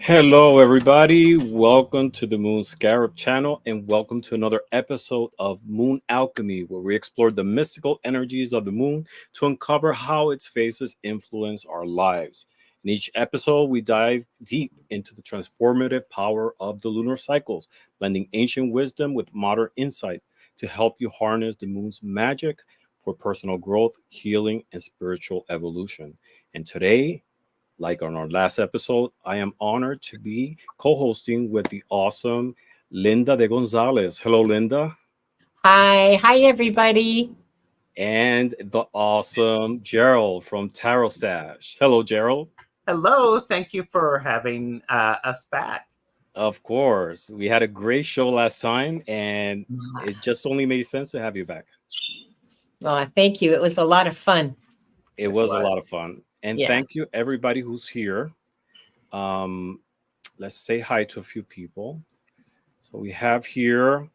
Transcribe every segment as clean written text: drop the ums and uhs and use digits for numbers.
Hello, everybody. Welcome to the Moon Scarab channel, and welcome to another episode of Moon Alchemy, where we explore the mystical energies of the moon to uncover how its phases influence our lives. In each episode, we dive deep into the transformative power of the lunar cycles, blending ancient wisdom with modern insight to help you harness the moon's magic for personal growth, healing, and spiritual evolution. And today, like on our last episode, I am honored to be co hosting with the awesome Linda de Gonzalez. Hello, Linda. Hi, everybody. And the awesome Gerald from Tarot Stash. Hello, Gerald. Hello, thank you for having us back. Of course. We had a great show last time, and it just only made sense to have you back. Oh, thank you. It was a lot of fun. It was a lot of fun. And Yeah. thank you, everybody who's here. Um, let's say hi to a few people. So we have here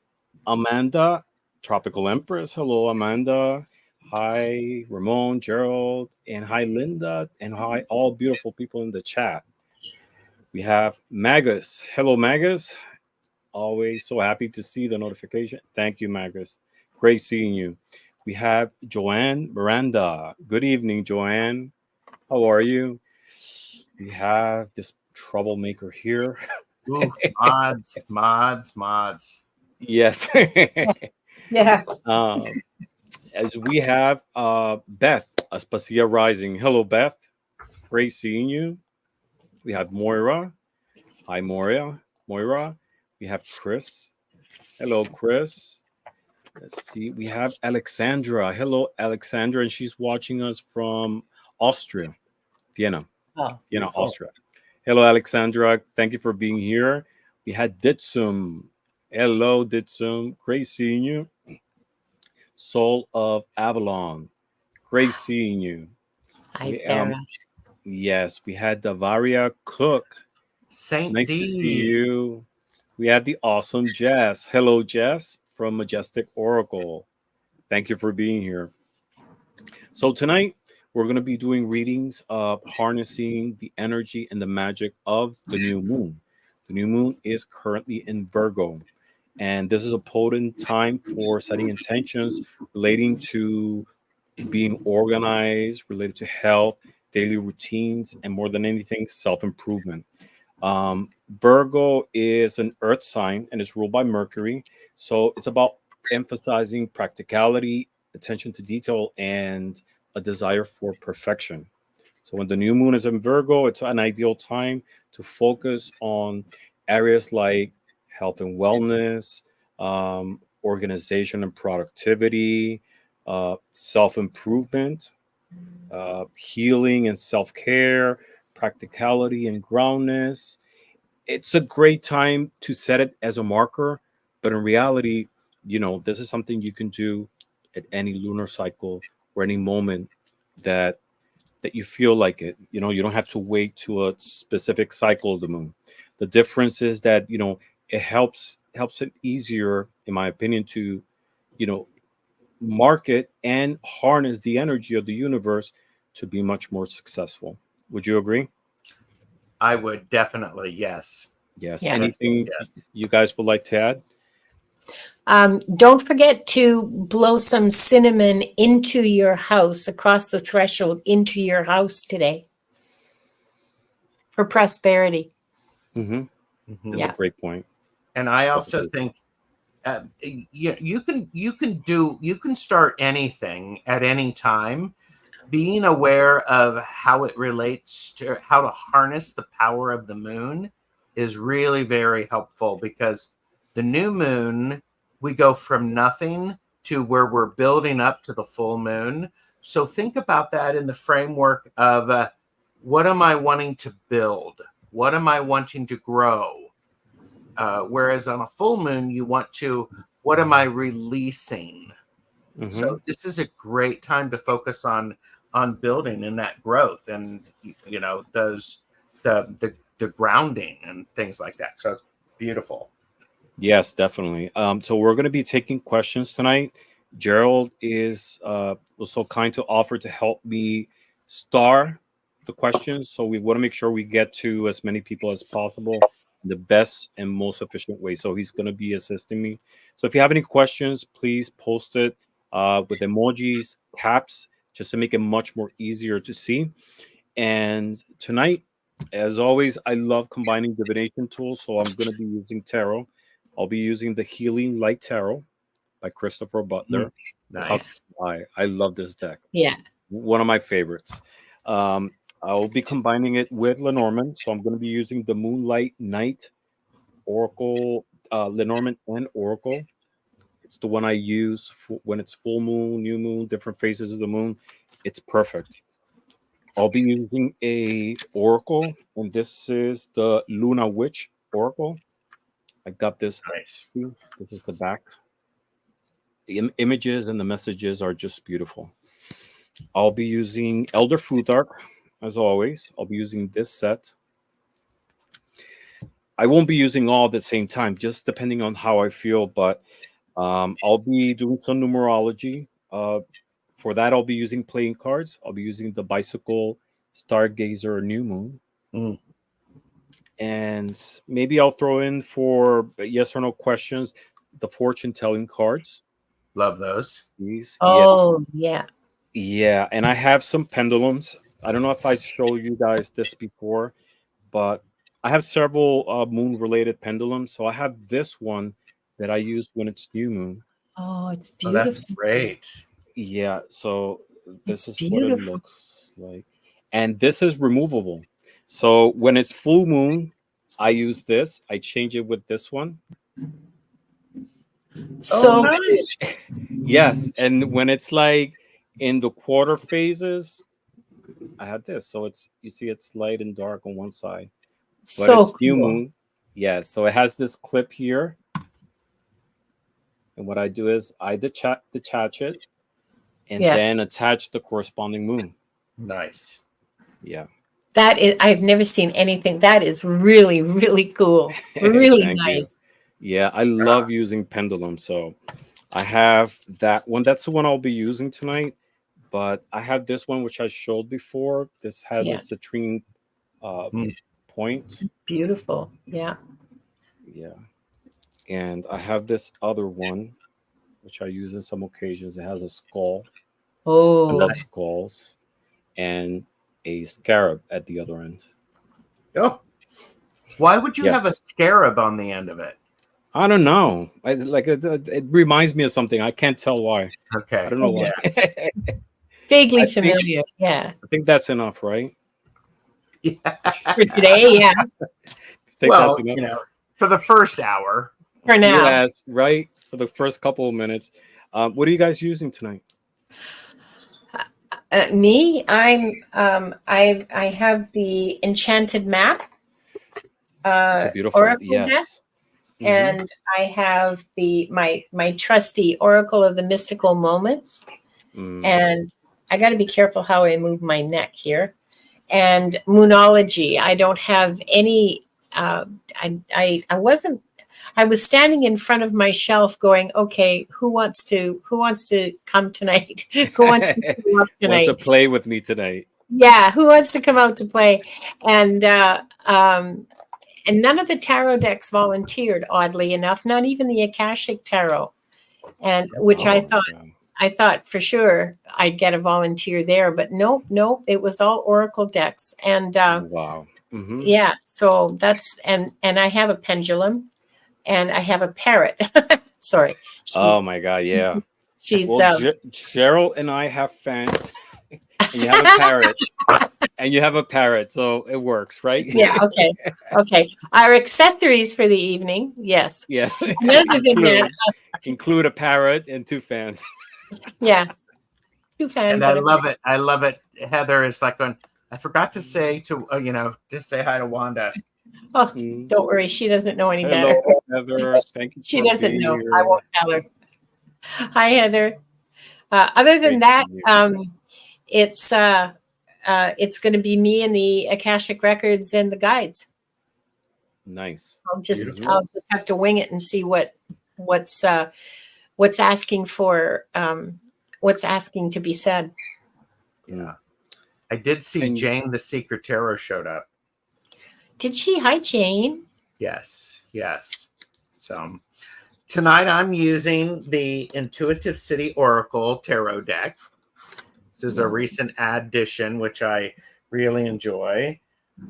Amanda, Tropical Empress. Hello, Amanda. Hi, Ramon, Gerald, and hi, Linda, and hi, all beautiful people in the chat. We have Magus. Hello, Magus. Always so happy to see the notification. Thank you, Magus. Great seeing you. We have Joanne Miranda. Good evening, Joanne. How are you? We have this troublemaker here. Ooh, mods. Yes. Yeah. As we have Beth, Aspasia Rising. Hello, Beth. Great seeing you. We have Moira. Hi, Moira. Moira. We have Chris. Hello, Chris. Let's see. We have Alexandra. Hello, Alexandra. And she's watching us from Austria, Vienna. Oh, Vienna, beautiful. Austria. Hello, Alexandra. Thank you for being here. We had Ditsum. Hello, Ditsum. Great seeing you. Soul of Avalon. Great seeing you. hi, We, Sarah. yes, we had Davaria Cook. Saint Nice D. to see you. We had the awesome Jess. Hello, Jess from Majestic Oracle. Thank you for being here. So tonight we're going to be doing readings of harnessing the energy and the magic of the new moon. The new moon is currently in Virgo, and this is a potent time for setting intentions relating to being organized, related to health, daily routines, and more than anything, self improvement. Virgo is an earth sign and it's ruled by Mercury. So it's about emphasizing practicality, attention to detail, and a desire for perfection. So when the new moon is in Virgo, it's an ideal time to focus on areas like health and wellness, organization and productivity, self improvement, healing and self care, practicality and groundness. It's a great time to set it as a marker, but in reality, this is something you can do at any lunar cycle or any moment that you feel like it. You don't have to wait to a specific cycle of the moon. The difference is that it helps it easier, in my opinion, to you know market and harness the energy of the universe to be much more successful. Would you agree? I would definitely, yes. Yes. Yeah. Anything Yes. you guys would like to add? Don't forget to blow some cinnamon into your house, across the threshold into your house today for prosperity. Mm-hmm. Mhm. That's Yeah. a great point. And I That's a also great think you can start anything at any time. Being aware of how it relates to how to harness the power of the moon is really very helpful, because the new moon, we go from nothing to where we're building up to the full moon. So think about that in the framework of what am I wanting to build? What am I wanting to grow? Whereas on a full moon, you want to, what am I releasing? Mm-hmm. So this is a great time to focus on building and that growth, and those the grounding and things like that. So it's beautiful. Yes, definitely. So we're going to be taking questions tonight. Gerald was so kind to offer to help me star the questions. So we want to make sure we get to as many people as possible in the best and most efficient way. So he's going to be assisting me. So if you have any questions, please post it with emojis, caps, just to make it much more easier to see. And tonight, as always, I love combining divination tools. So I'm going to be using tarot. I'll be using the Healing Light Tarot by Christopher Butler. Nice. I love this deck. Yeah. One of my favorites. I'll be combining it with Lenormand. So I'm going to be using the Moonlight Night Oracle, Lenormand and Oracle. It's the one I use for when it's full moon, new moon, different phases of the moon. It's perfect. I'll be using a Oracle, and this is the Luna Witch Oracle. I got this. Nice. This is the back. The images and the messages are just beautiful. I'll be using Elder Futhark, as always. I'll be using this set. I won't be using all at the same time, just depending on how I feel, but I'll be doing some numerology. For that, I'll be using playing cards. I'll be using the Bicycle Stargazer New Moon. Mm. And maybe I'll throw in for yes or no questions the fortune telling cards. Love those. These. Oh, yeah. Yeah, and I have some pendulums. I don't know if I showed you guys this before, but I have several moon-related pendulums. So I have this one that I use when it's new moon. Oh, it's Oh, beautiful. that's great. Yeah, so this It's is what it beautiful. looks like. And this is removable. So when it's full moon, I use this. I change it with this one. So nice. Yes, and when it's like in the quarter phases, I had this. So it's you see it's light and dark on one side, but so it's new cool. moon. Yeah, so it has this clip here. And what I do is I detach it and Yeah. then attach the corresponding moon. Nice. Yeah. That is, I've never seen anything. That is really, really cool. Really Thank you. nice. Yeah, I love using pendulum. So I have that one. That's the one I'll be using tonight. But I have this one, which I showed before. This has Yeah. a citrine point. Beautiful. Yeah. Yeah. And I have this other one, which I use in some occasions. It has a skull. I Oh, love Nice. skulls. And a scarab at the other end. Oh. Why would you have a Yes. scarab on the end of it? I don't know. It reminds me of something. I can't tell why. Okay. I don't know why. vaguely I think- familiar. Yeah. I think that's enough, right? Yeah. For today, yeah. I think Well, that's enough. for the first hour. For now. Yes, right. For the first couple of minutes. What are you guys using tonight? Me, I have the enchanted map. It's a beautiful. Oracle deck, Yes. Mhm. and I have my trusty Oracle of the Mystical Moments. Mm. And I got to be careful how I move my neck here. And Moonology. I don't have any. I wasn't. I was standing in front of my shelf, going, "Okay, who wants to come tonight? Who wants to come up Wants tonight? to play with me tonight? Yeah, who wants to come out to play?" And none of the tarot decks volunteered. Oddly enough, not even the Akashic Tarot, and which I Oh, thought. yeah. I thought for sure I'd get a volunteer there, but nope, it was all Oracle decks. And Wow. Mhm. yeah, so that's and I have a pendulum and I have a parrot. Sorry. Oh my God. Yeah. She's Well, Gerald and I have fans, and you have a parrot, and you have a parrot, so it works, right? yeah, okay. Our accessories for the evening, yes. Yeah. And other than that, Include a parrot and 2 fans. yeah, 2 fans. And I and a- love it. I love it. Heather is like going, I forgot to say to, just say hi to Wanda. Oh, Mm. don't worry, she doesn't know any better. Hello, Heather. Thank you. She for doesn't being know. here. I won't tell her. Hi, Heather. Other than Great that, seeing it's going to be me and the Akashic Records and the guides. Nice. I'll just Beautiful. have to wing it and see what's asking for what's asking to be said. Yeah. I did see And- Jane the Secret Tarot showed up. Did she? Hi, Jane. Yes. So tonight I'm using the Intuitive City Oracle Tarot deck. This is a recent addition, which I really enjoy.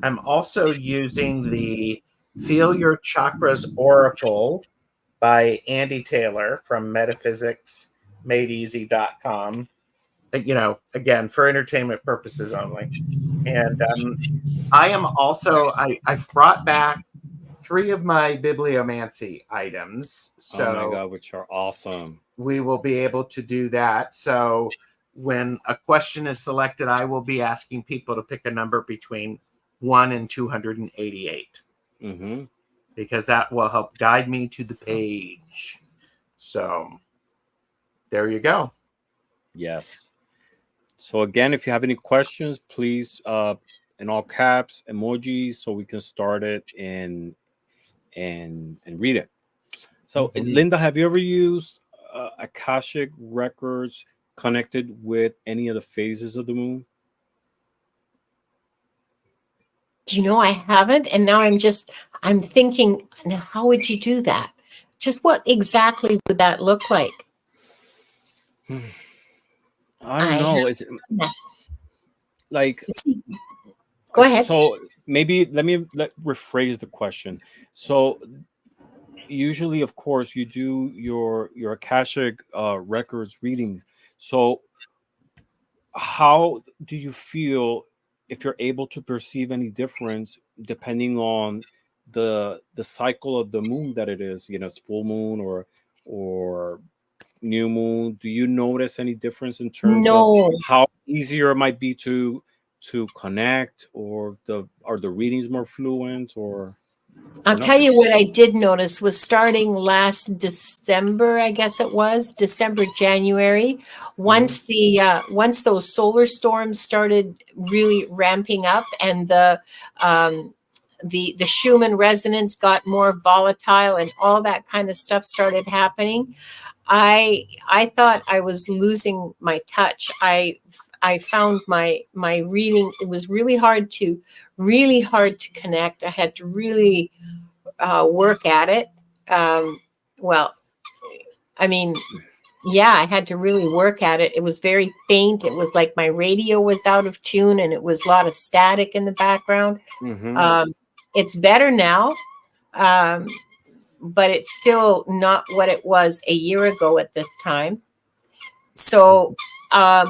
I'm also using the Feel Your Chakras Oracle by Andy Taylor from metaphysicsmadeeasy.com. Again, for entertainment purposes only. And I've brought back 3 of my bibliomancy items. So oh my God, which are awesome. we will be able to do that. So when a question is selected, I will be asking people to pick a number between 1 and 288, Mm-hmm. because that will help guide me to the page. So there you go. Yes. So again, if you have any questions, please in all caps emojis so we can start it and read it. So Mhm. Linda, have you ever used Akashic records connected with any of the phases of the moon? Do you know I haven't? And now I'm thinking, now how would you do that? Just what exactly would that look like? I don't know. Is it like Go ahead. So maybe let rephrase the question. So usually, of course, you do your Akashic records readings. So how do you feel if you're able to perceive any difference depending on the cycle of the moon that it is? It's full moon or new moon. Do you notice any difference in terms of No. how easier it might be to connect, or are the readings more fluent, or I'll tell nothing? you what I did notice was starting last December, I guess it was December, January. Once once those solar storms started really ramping up, and the Schumann resonance got more volatile, and all that kind of stuff started happening, I thought I was losing my touch. I found my reading, it was really hard to connect. I had to really work at it. Well, I mean, yeah, I had to really work at it. It was very faint. It was like my radio was out of tune, and it was a lot of static in the background. Mm-hmm. It's better now, but it's still not what it was a year ago at this time. So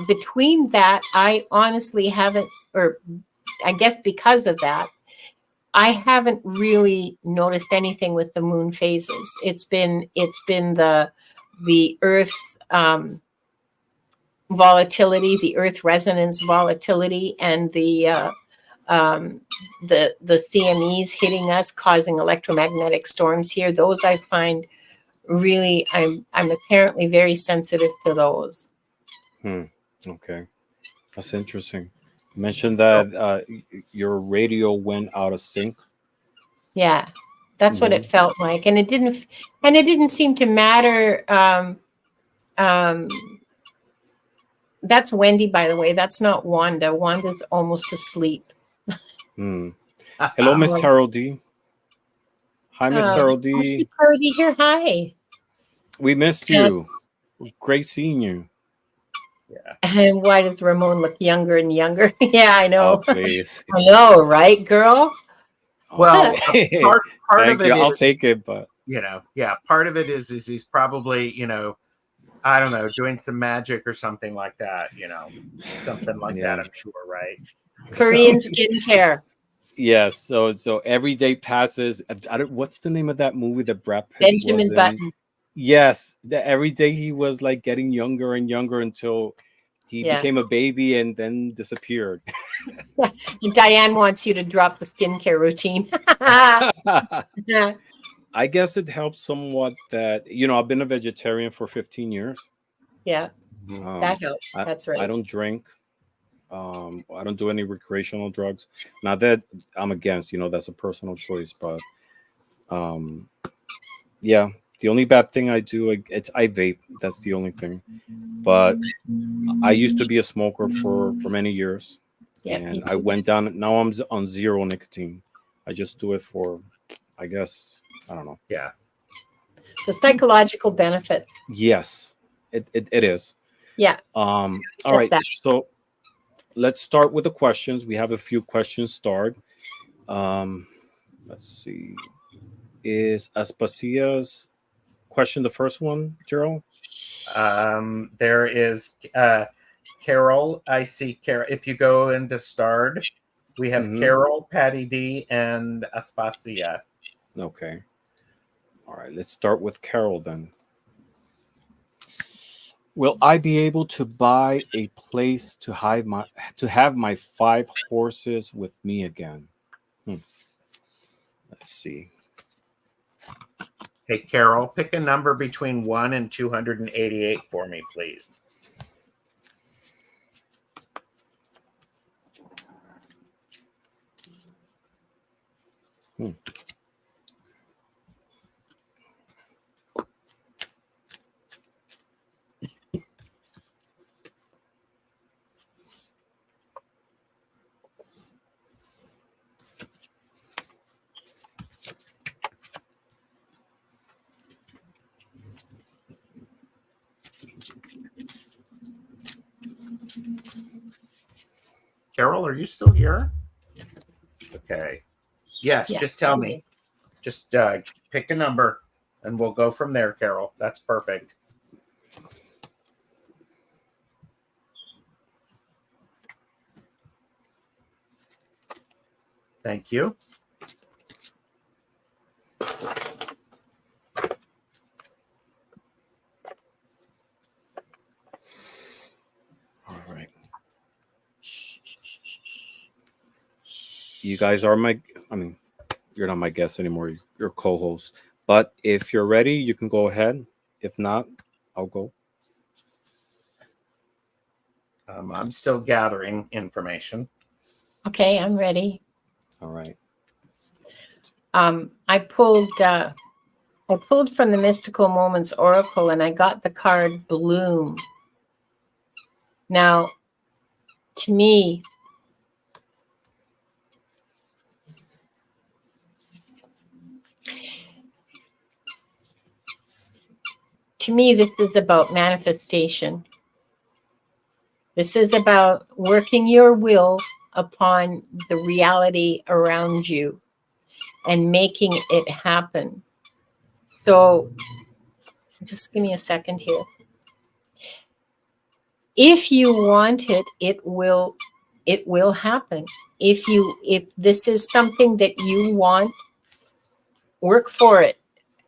between that, I honestly haven't, or I guess because of that, I haven't really noticed anything with the moon phases. It's been the Earth's volatility, the Earth resonance volatility, and the CMEs hitting us, causing electromagnetic storms here. Those I find really, I'm apparently very sensitive to those. Okay, that's interesting. You mentioned that your radio went out of sync. Yeah, that's what it felt like, and it didn't seem to matter. That's Wendy, by the way. That's not Wanda. Wanda's almost asleep. Hello, Miss Tarot D. Hi, Miss Tarot D. I see Tarot D here. Hi. We missed you. Great seeing you. Yeah. And why does Ramon look younger and younger? Yeah, I know. Oh, please. I know, right, girl? Well, part Thank of it you. I'll is, take it, but part of it is he's probably, I don't know, doing some magic or something like that, something like that, I'm sure, right? Korean skincare. Yes. So every day passes. What's the name of that movie that Brad Pitt Benjamin was in? Button. Yes. Every day he was like getting younger and younger until he became a baby and then disappeared. Diane wants you to drop the skincare routine. I guess it helps somewhat that, I've been a vegetarian for 15 years. Yeah, that helps. That's right. I don't drink. I don't do any recreational drugs. Not that I'm against, that's a personal choice, but yeah, the only bad thing I do, I vape. That's the only thing. But I used to be a smoker for many years. Yeah. and I went down. Now I'm on zero nicotine. I just do it for, I guess, I don't know. Yeah. The psychological benefit. Yes, it is. Yeah. All Get right. that. So let's start with the questions. We have a few questions starred. Let's see. Is Aspasia's question the first one, Gerald? There is Carol. I see Carol. If you go into starred, we have Mhm. Carol, Patty D, and Aspasia. Okay. All right. Let's start with Carol then. Will I be able to buy a place to have my 5 horses with me again? Let's see. Hey, Carol, pick a number between 1 and 288 for me, please. Hmm. Carol, are you still here? Okay. Yes, Yeah. just tell me. Just pick a number and we'll go from there, Carol. That's perfect. Thank you. All right. You guys are you're not my guest anymore. You're co-host. But if you're ready, you can go ahead. If not, I'll go. I'm still gathering information. Okay, I'm ready. All right. I pulled from the Mystical Moments Oracle, and I got the card Bloom. Now, to me, this is about manifestation. This is about working your will upon the reality around you and making it happen. So just give me a second here. If you want it, it will happen. If this is something that you want, work for it,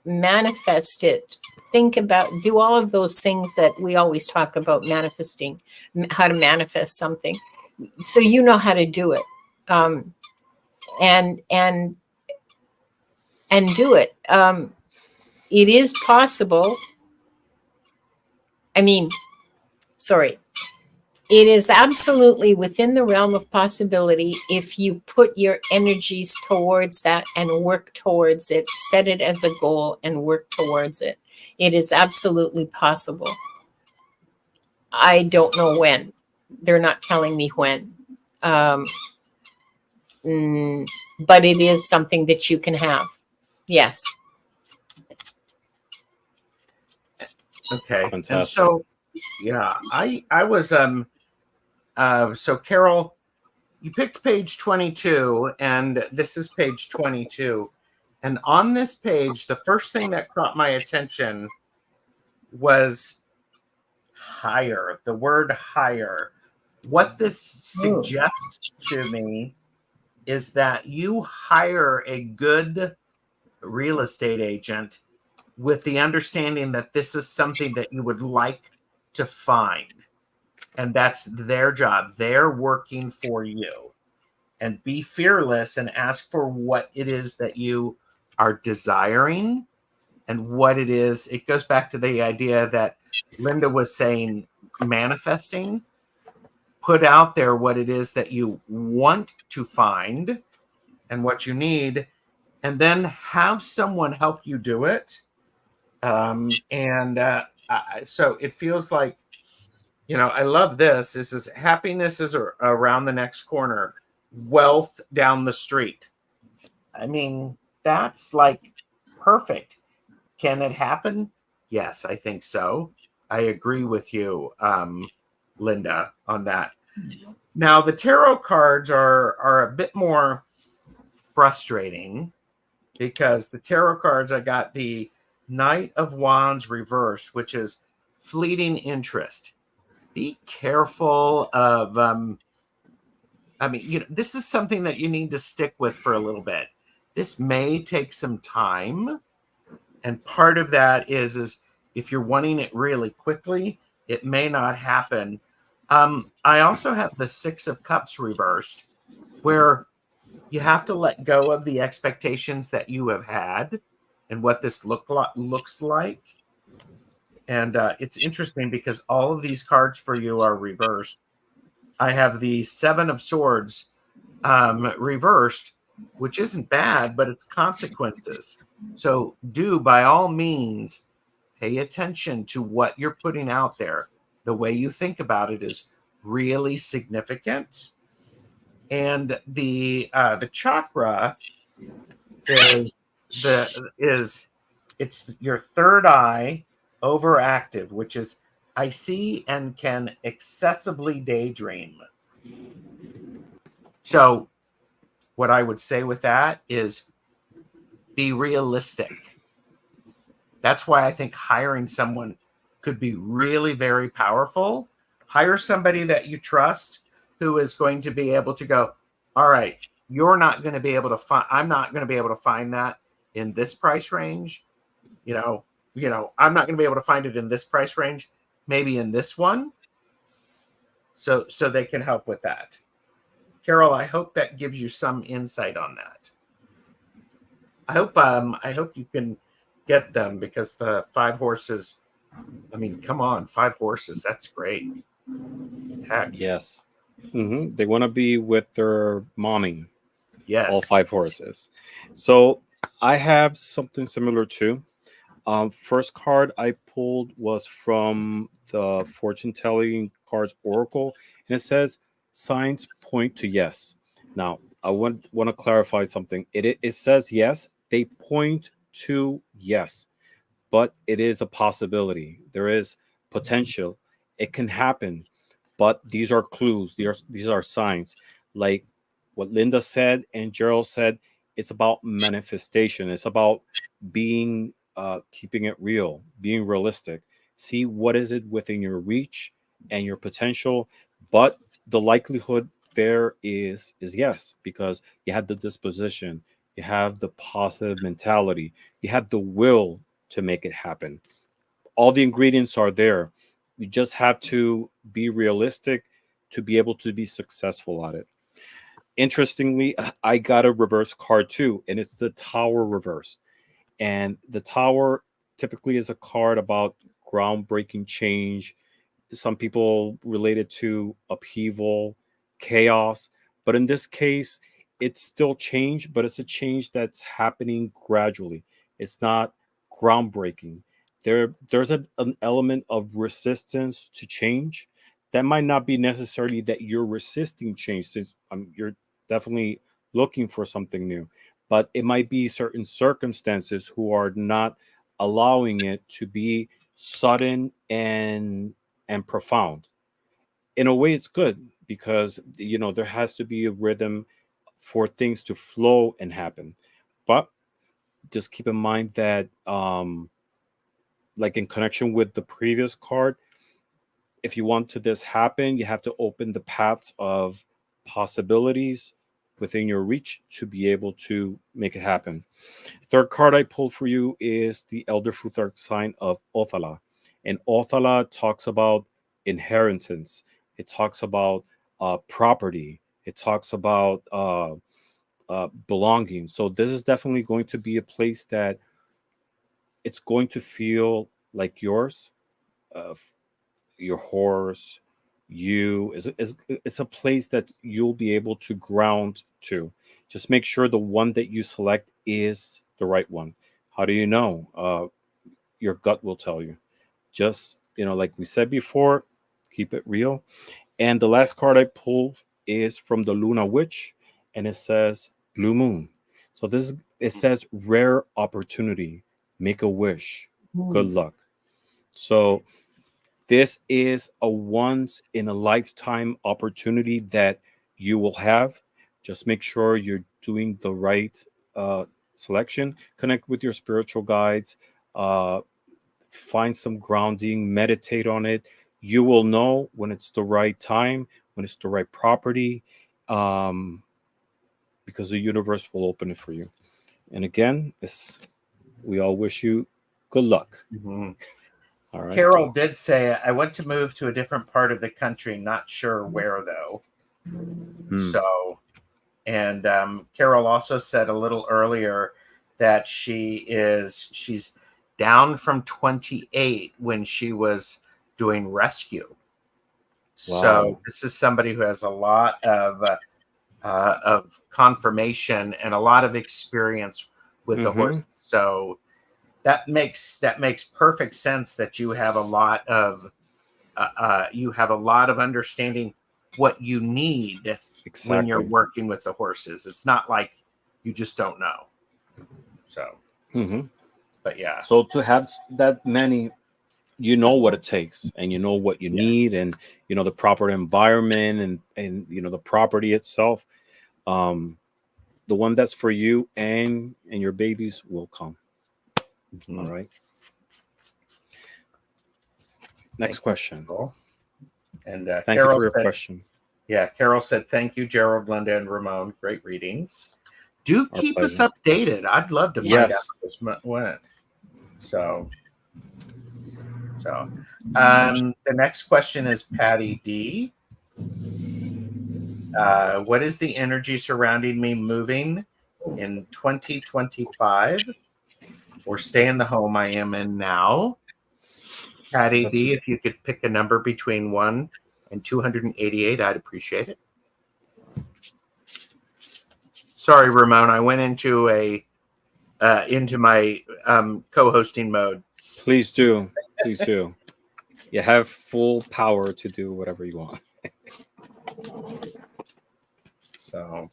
manifest it, think about, do all of those things that we always talk about manifesting, how to manifest something, so you know how to do it, and do it. It is possible. It is absolutely within the realm of possibility if you put your energies towards that and work towards it, set it as a goal and work towards it. It is absolutely possible. I don't know when. They're not telling me when. But it is something that you can have. Yes. Okay. Fantastic. And so, yeah, I was so Carol, you picked page 22, and this is page 22. And on this page, the first thing that caught my attention was higher, the word higher. What this suggests to me is that you hire a good real estate agent with the understanding that this is something that you would like to find. And that's their job. They're working for you. And be fearless and ask for what it is that you are desiring and what it is. It goes back to the idea that Linda was saying, manifesting. Put out there what it is that you want to find and what you need, and then have someone help you do it. So it feels like, I love this. This is happiness is around the next corner, wealth down the street. I mean, that's like perfect. Can it happen? Yes, I think so. I agree with you, Linda, on that. Now, the tarot cards are a bit more frustrating because the tarot cards, I got the Knight of Wands reversed, which is fleeting interest. Be careful of, this is something that you need to stick with for a little bit. This may take some time. And part of that is if you're wanting it really quickly, it may not happen. I also have the Six of Cups reversed, where you have to let go of the expectations that you have had and what this looks like. And it's interesting because all of these cards for you are reversed. I have the Seven of Swords reversed, which isn't bad, but it's consequences. So do, by all means, pay attention to what you're putting out there. The way you think about it is really significant. And the chakra it's your third eye overactive, which is I see and can excessively daydream. So what I would say with that is be realistic. That's why I think hiring someone could be really very powerful. Hire somebody that you trust who is going to be able to go, all right, you're not going to be able to find, I'm not going to be able to find that in this price range. I'm not going to be able to find it in this price range, maybe in this one. So they can help with that. Carol, I hope that gives you some insight on that. I hope you can get them, because the 5 horses, I mean, come on, 5 horses, that's great. Heck. Yes. They want to be with their mommy. Yes. All 5 horses. So I have something similar too. First card I pulled was from the fortune telling cards oracle, and it says signs point to yes. Now I want to clarify something. It says yes. They point to yes, but it is a possibility. There is potential. It can happen, but these are clues. These are signs. Like what Linda said and Gerald said, it's about manifestation. It's about being keeping it real, being realistic. See what is it within your reach and your potential, but the likelihood there is yes, because you had the disposition, you have the positive mentality, you have the will to make it happen. All the ingredients are there. You just have to be realistic to be able to be successful at it. Interestingly, I got a reverse card too, and it's the Tower reverse. And the Tower typically is a card about groundbreaking change. Some people relate it to upheaval, chaos. But in this case, it's still change, but it's a change that's happening gradually. It's not groundbreaking. There's an element of resistance to change. That might not be necessarily that you're resisting change, since you're definitely looking for something new, but it might be certain circumstances who are not allowing it to be sudden and profound. In a way, it's good, because there has to be a rhythm for things to flow and happen. But just keep in mind that like in connection with the previous card, if you want to this happen, you have to open the paths of possibilities within your reach to be able to make it happen. Third card I pulled for you is the Elder Futhark sign of Othala. And Othala talks about inheritance. It talks about property. It talks about belonging. So this is definitely going to be a place that it's going to feel like yours. Your horse, it's a place that you'll be able to ground to. Just make sure the one that you select is the right one. How do you know? Your gut will tell you. Just like we said before, Keep it real. And the last card I pulled is from the Luna Witch, and it says Blue Moon. So it says rare opportunity. Make a wish. Good luck. So this is a once in a lifetime opportunity that you will have. Just make sure you're doing the right selection. Connect with your spiritual guides. Find some grounding. Meditate on it. You will know when it's the right time, when it's the right property, because the universe will open it for you. And again, we all wish you good luck. Mhm. All right. Carol did say, I want to move to a different part of the country, not sure where though. So, and Carol also said a little earlier that she's down from 28 when she was doing rescue. Wow. So this is somebody who has a lot of confirmation and a lot of experience with the horse. So that makes perfect sense that you have a lot of understanding what you need when you're working with the horses. It's not like you just don't know. So, but yeah. So to have that many, you know what it takes, and you know what you need, and you know the proper environment, and you know the property itself. The one that's for you and your babies will come. All right. Next question. And thank Carol you for your said, question. Yeah, Carol said, thank you, Gerald, Linda, and Ramon. Great readings. Do Our keep us pleasure. updated. I'd love to find out how this went. So the next question is Patty D. What is the energy surrounding me moving in 2025 or stay in the home I am in now? Patty D, if you could pick a number between 1 and 288, I'd appreciate it. Sorry, Ramon, I went into my co-hosting mode. Please do. Please do. You have full power to do whatever you want. So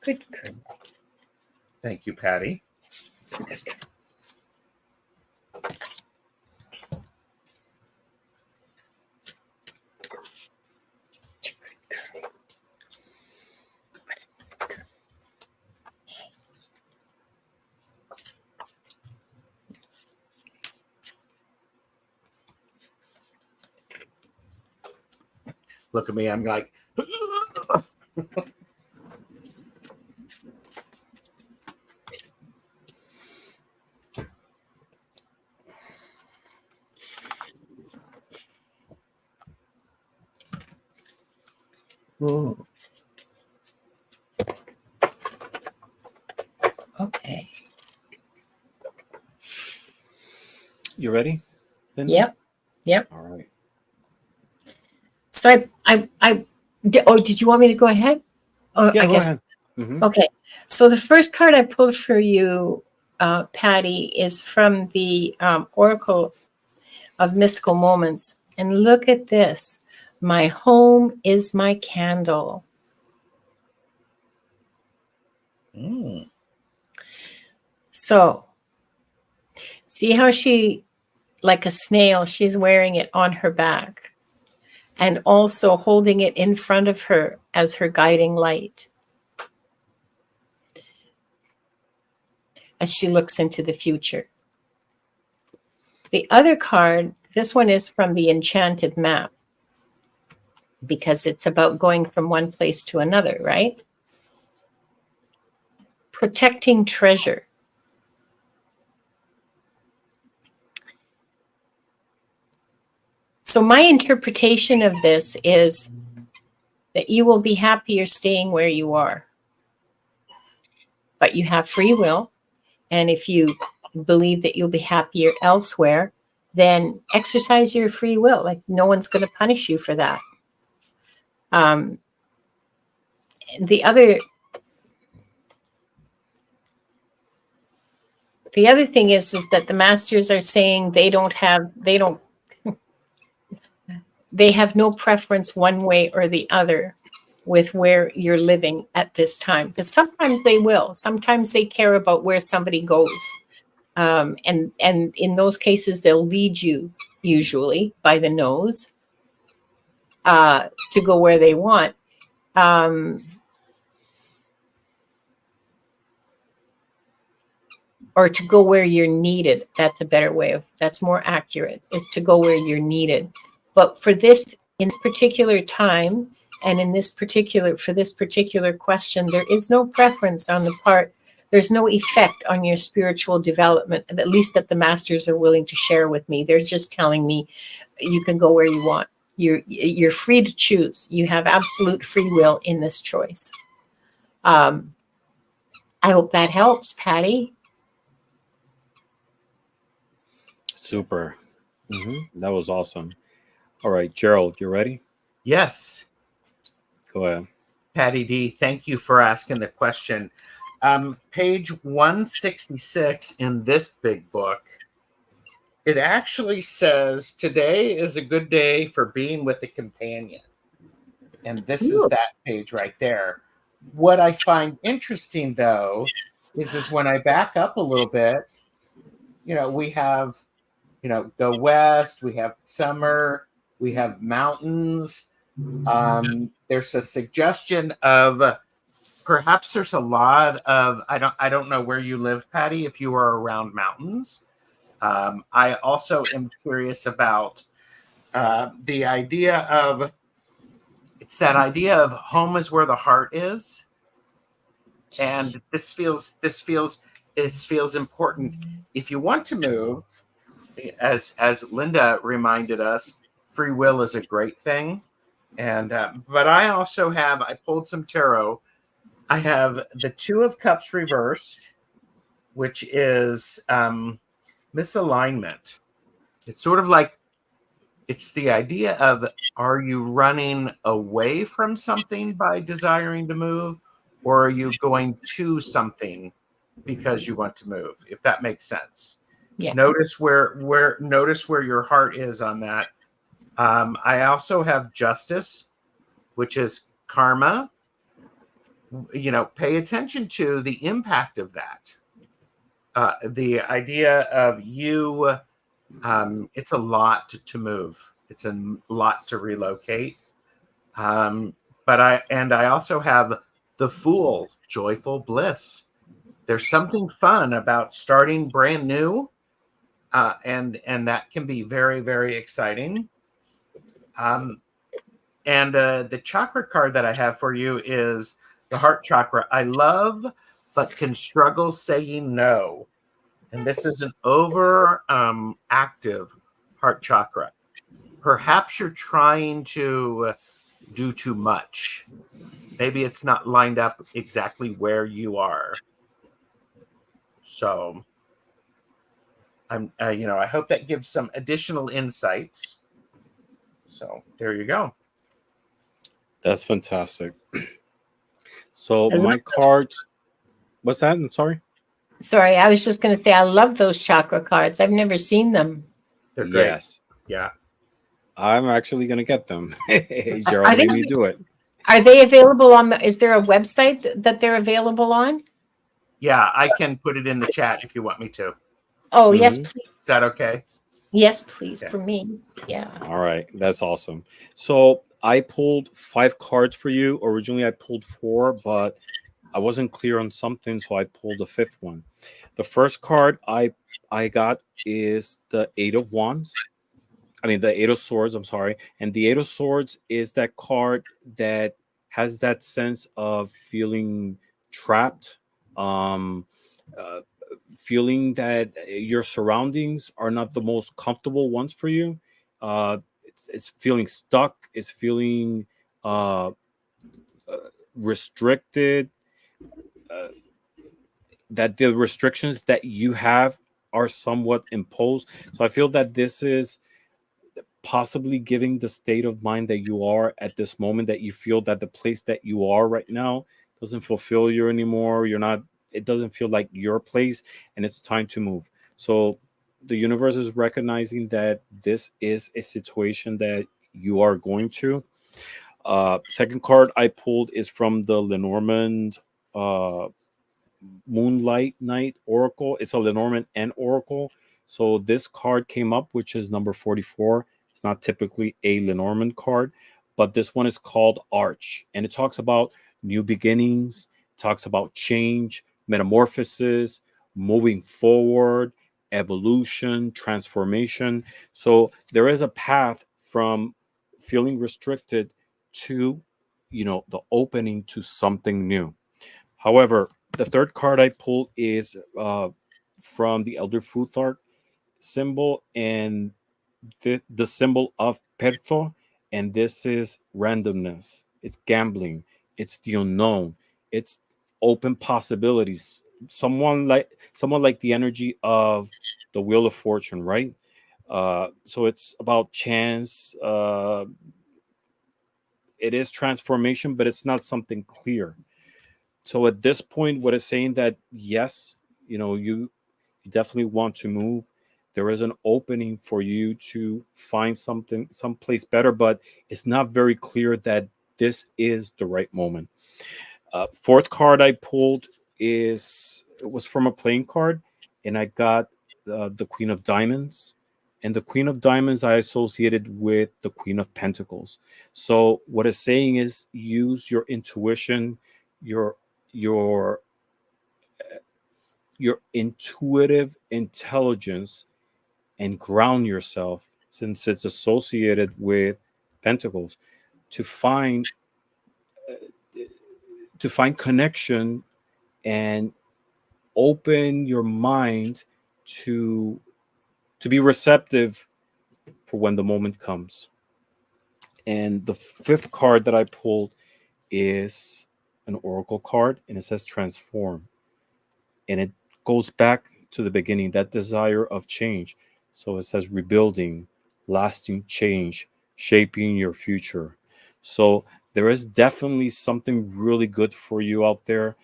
Good girl. Thank you, Patty. Look at me. I'm like, Okay. You ready, Linda? Yep. All right. So did you want me to go ahead? Go ahead. Okay. So the first card I pulled for you, Patty, is from the Oracle of Mystical Moments. And look at this. My home is my candle. So see how she, like a snail, she's wearing it on her back and also holding it in front of her as her guiding light as she looks into the future. The other card, this one is from the Enchanted Map because it's about going from one place to another, right? Protecting treasure. So my interpretation of this is that you will be happier staying where you are. But you have free will. And if you believe that you'll be happier elsewhere, then exercise your free will. Like, no one's going to punish you for that. The other thing is that the masters are saying they have no preference one way or the other with where you're living at this time. Because sometimes they will. Sometimes they care about where somebody goes. And in those cases, they'll lead you, usually by the nose, to go where they want. Or to go where you're needed. That's a better way that's more accurate, is to go where you're needed. But for this, in this particular time, and for this particular question, there is no preference on the part, there's no effect on your spiritual development, at least that the masters are willing to share with me. They're just telling me you can go where you want. You're free to choose. You have absolute free will in this choice. I hope that helps, Patty. Super. That was awesome. All right, Gerald, you ready? Yes. Go ahead. Patty D, thank you for asking the question. Page 166 in this big book, it actually says, today is a good day for being with a companion. And this is that page right there. What I find interesting, though, is when I back up a little bit, we have, go west, we have summer, we have mountains. There's a suggestion of perhaps there's a lot of, I don't know where you live, Patty, if you are around mountains. I also am curious about the idea of, it's that idea of home is where the heart is. And this feels important. If you want to move, as Linda reminded us, free will is a great thing. And but I also have, I pulled some tarot. I have the Two of Cups reversed, which is misalignment. It's sort of like, it's the idea of, are you running away from something by desiring to move, or are you going to something because you want to move, if that makes sense? Yeah. Notice where your heart is on that. I also have justice, which is karma. Pay attention to the impact of that. The idea of you, it's a lot to move. It's a lot to relocate. But I also have the Fool, joyful bliss. There's something fun about starting brand new. And that can be very, very exciting. And the chakra card that I have for you is the heart chakra. I love, but can struggle saying no. And this is an active heart chakra. Perhaps you're trying to do too much. Maybe it's not lined up exactly where you are. So I hope that gives some additional insights. So there you go. That's fantastic. So my cards, what's that? I'm sorry. Sorry, I was just going to say, I love those chakra cards. I've never seen them. They're great. Yes. Yeah. I'm actually going to get them. Gerald made me do it. Are they available is there a website that they're available on? Yeah, I can put it in the chat if you want me to. Oh, yes, please. Is that okay? Yes, please, for me. Yeah. All right. That's awesome. So I pulled 5 cards for you. Originally, I pulled 4, but I wasn't clear on something, so I pulled the 5th one. The first card I got is the Eight of Wands. I mean, the Eight of Swords, I'm sorry. And the Eight of Swords is that card that has that sense of feeling trapped, feeling that your surroundings are not the most comfortable ones for you. It's feeling stuck. It's feeling restricted. That the restrictions that you have are somewhat imposed. So I feel that this is possibly giving the state of mind that you are at this moment, that you feel that the place that you are right now doesn't fulfill you anymore. You're not, it doesn't feel like your place, and it's time to move. So the universe is recognizing that this is a situation that you are going to. Second card I pulled is from the Lenormand uh, Moonlight Night Oracle. It's a Lenormand and Oracle. So this card came up, which is number 44. It's not typically a Lenormand card, but this one is called Arch. And it talks about new beginnings, it talks about change, metamorphosis, moving forward, evolution, transformation. So there is a path from feeling restricted to, the opening to something new. However, the third card I pulled is from the Elder Futhark symbol, and the symbol of Perto, and this is randomness. It's gambling. It's the unknown. It's open possibilities. Someone like the energy of the Wheel of Fortune, right? So it's about chance. It is transformation, but it's not something clear. So at this point, what is saying that yes, you definitely want to move. There is an opening for you to find something, someplace better, but it's not very clear that this is the right moment. Fourth card I pulled it was from a playing card, and I got the Queen of Diamonds, and the Queen of Diamonds I associated with the Queen of Pentacles. So what it's saying is use your intuition, your your your intuitive intelligence, and ground yourself, since it's associated with Pentacles, to find connection and open your mind to be receptive for when the moment comes. And the fifth card that I pulled is an oracle card, and it says transform, and it goes back to the beginning, that desire of change. So it says rebuilding, lasting change, shaping your future. So there is definitely something really good for you out there.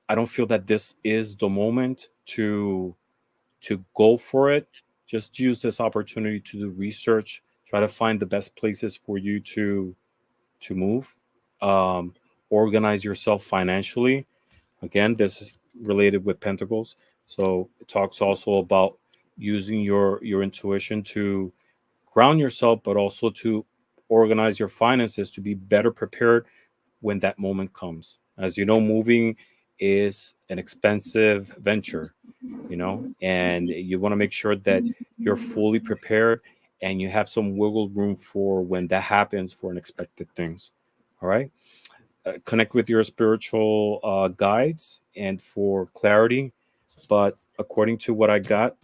I don't feel that this is the moment to go for it. Just use this opportunity to do research, try to find the best places for you to move, um, organize yourself financially. Again, this is related with Pentacles. So it talks also about using your intuition to ground yourself, but also to organize your finances to be better prepared when that moment comes. As you know, moving is an expensive venture, and you want to make sure that you're fully prepared and you have some wiggle room for when that happens, for unexpected things. All right. Connect with your spiritual guides and for clarity. But according to what I got,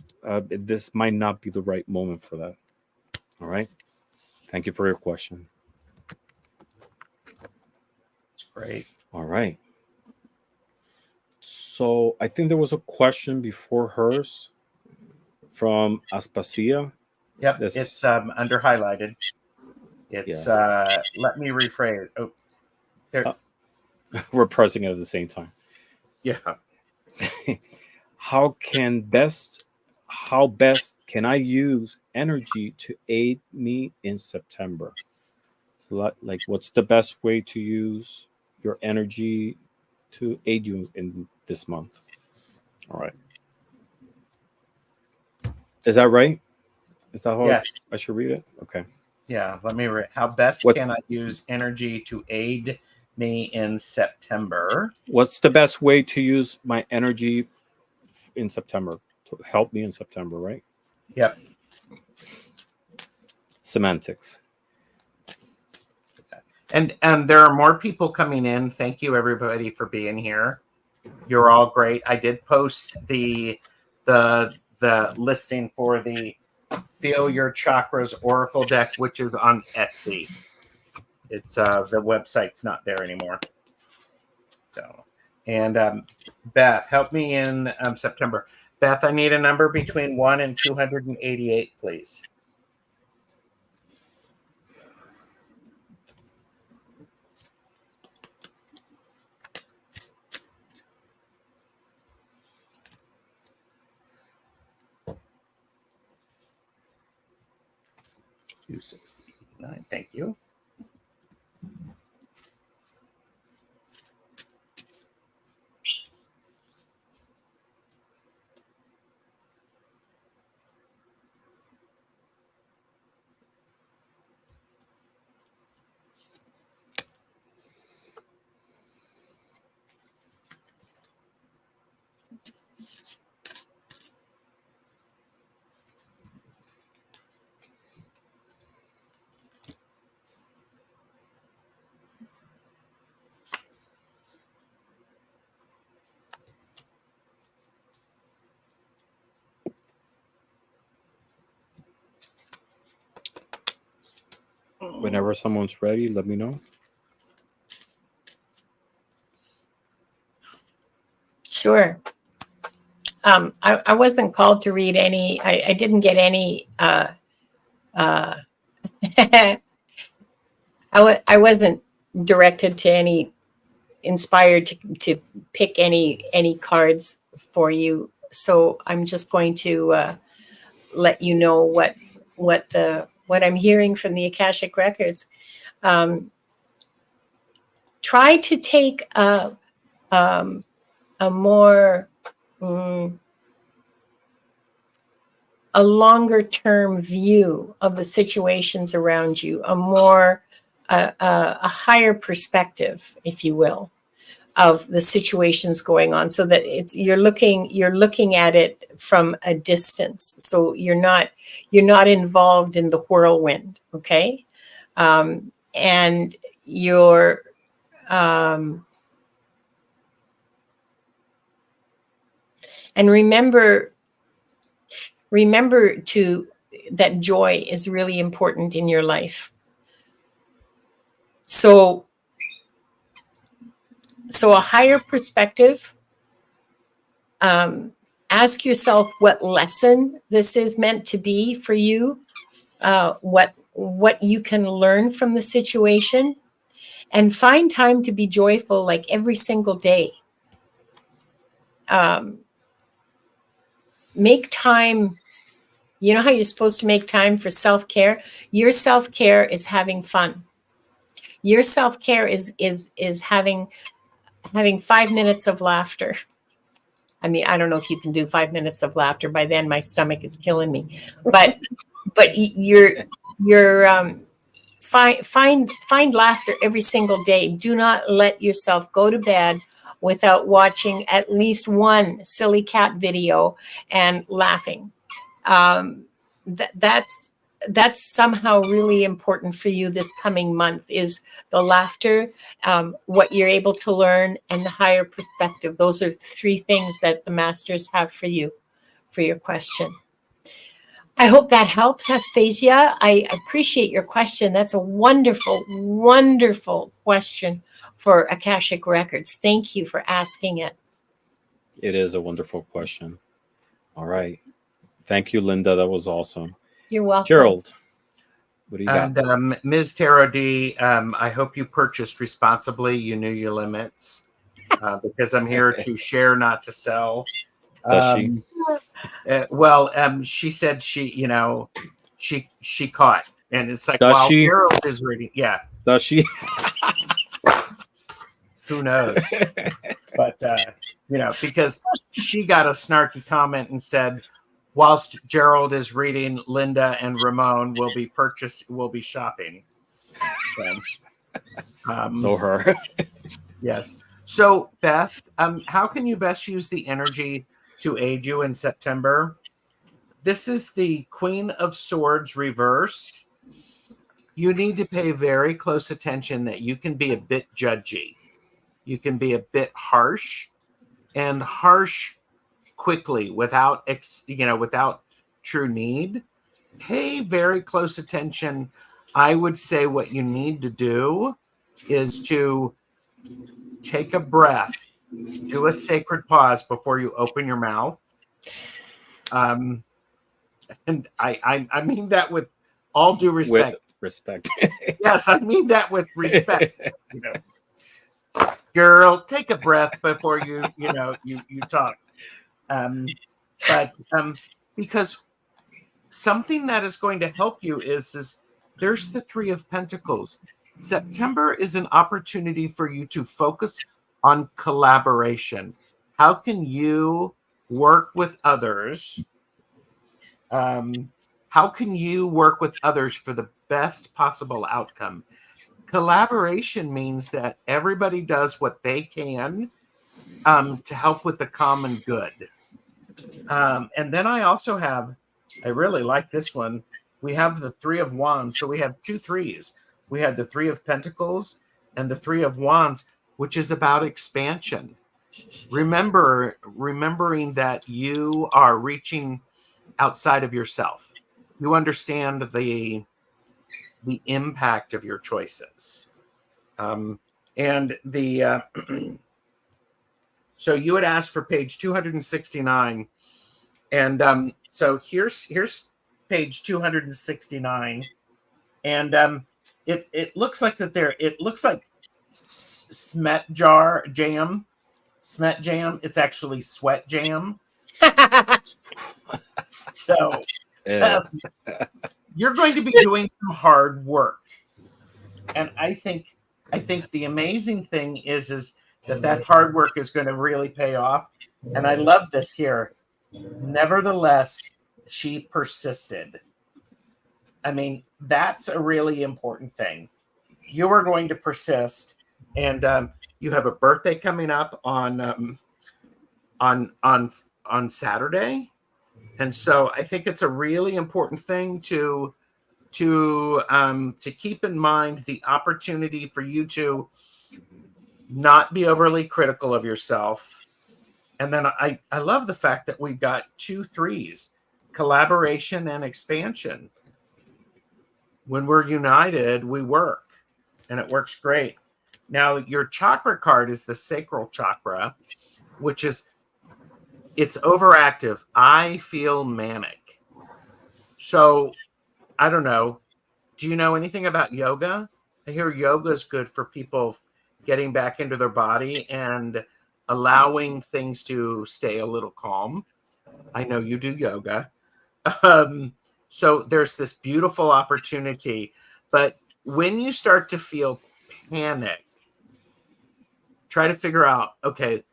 this might not be the right moment for that. All right. Thank you for your question. It's great. All right. So I think there was a question before hers from Aspasia. Yep, This, it's under highlighted. It's let me rephrase. Oh, there. We're pressing it at the same time. Yeah. How best can I use energy to aid me in September? So like what's the best way to use your energy to aid you in this month? All right. Is that right? Is that how Yes. I should read it? Okay. Yeah. Let me read. How best What- can I use energy to aid me in September? What's the best way to use my energy in September to help me in September, right? Yep. Semantics. And there are more people coming in. Thank you everybody for being here. You're all great. I did post the listing for the Feel Your Chakras Oracle deck, which is on Etsy. It's the website's not there anymore. So, and Beth, help me in September. Beth, I need a number between 1 and 288, please. $269. Thank you. Whenever someone's ready, let me know. Sure. I wasn't called to read any. I didn't get any. I wasn't directed to any, inspired to pick any cards for you. So I'm just going to let you know what I'm hearing from the Akashic records. Try to take a more a longer term view of the situations around you, a higher perspective, if you will, of the situations going on, so that you're looking at it from a distance, so you're not involved in the whirlwind, okay? And you're and remember that joy is really important in your life. So a higher perspective. Ask yourself what lesson this is meant to be for you. What you can learn from the situation, and find time to be joyful, like every single day. Make time. You know how you're supposed to make time for self-care? Your self-care is having fun. Your self-care is having 5 minutes of laughter. I mean, I don't know if you can do 5 minutes of laughter. By then, my stomach is killing me. But find laughter every single day. Do not let yourself go to bed without watching at least one silly cat video and laughing. That's somehow really important for you this coming month, is the laughter, what you're able to learn, and the higher perspective. Those are 3 things that the masters have for you, for your question. I hope that helps, Aspasia. I appreciate your question. That's a wonderful, wonderful question for Akashic Records. Thank you for asking it. It is a wonderful question. All right. Thank you, Linda. That was awesome. You're welcome. Gerald, what do you got? And Ms. Tarot D, I hope you purchased responsibly. You knew your limits, because I'm here to share, not to sell. Does she? She said she caught, and it's like, Does she? Gerald is reading. Yeah. Does she? Who knows? But because she got a snarky comment and said, whilst Gerald is reading, Linda and Ramon will be shopping. So her. Yes. So Beth, how can you best use the energy to aid you in September? This is the Queen of Swords reversed. You need to pay very close attention that you can be a bit judgy. You can be a bit harsh, and harsh quickly without true need. Pay very close attention. I would say what you need to do is to take a breath, do a sacred pause before you open your mouth, And I mean that with all due respect. With respect. Yes, I mean that with respect. You know, girl, take a breath before you talk. But because something that is going to help you is there's the Three of Pentacles. September is an opportunity for you to focus on collaboration. How can you work with others? How can you work with others for the best possible outcome? Collaboration means that everybody does what they can to help with the common good. And then I also have, I really like this one. We have the Three of Wands. So we have two threes. We had the Three of Pentacles and the Three of Wands, which is about expansion. Remembering that you are reaching outside of yourself. You understand the impact of your choices. And the so you had asked for page 269. And so here's page 269. And it looks like it looks like smet jam. It's actually sweat jam. So you're going to be doing some hard work. And I think the amazing thing is that hard work is going to really pay off. And I love this here. Nevertheless, she persisted. I mean, that's a really important thing. You are going to persist, and you have a birthday coming up on Saturday, and so I think it's a really important thing to keep in mind the opportunity for you to not be overly critical of yourself. And then I love the fact that we've got two threes, collaboration and expansion. When we're united, we work, and it works great. Now, your chakra card is the sacral chakra, which is, it's overactive. I feel manic. So, I don't know. Do you know anything about yoga? I hear yoga is good for people getting back into their body and allowing things to stay a little calm. I know you do yoga. So there's this beautiful opportunity. But when you start to feel panic, try to figure out, okay,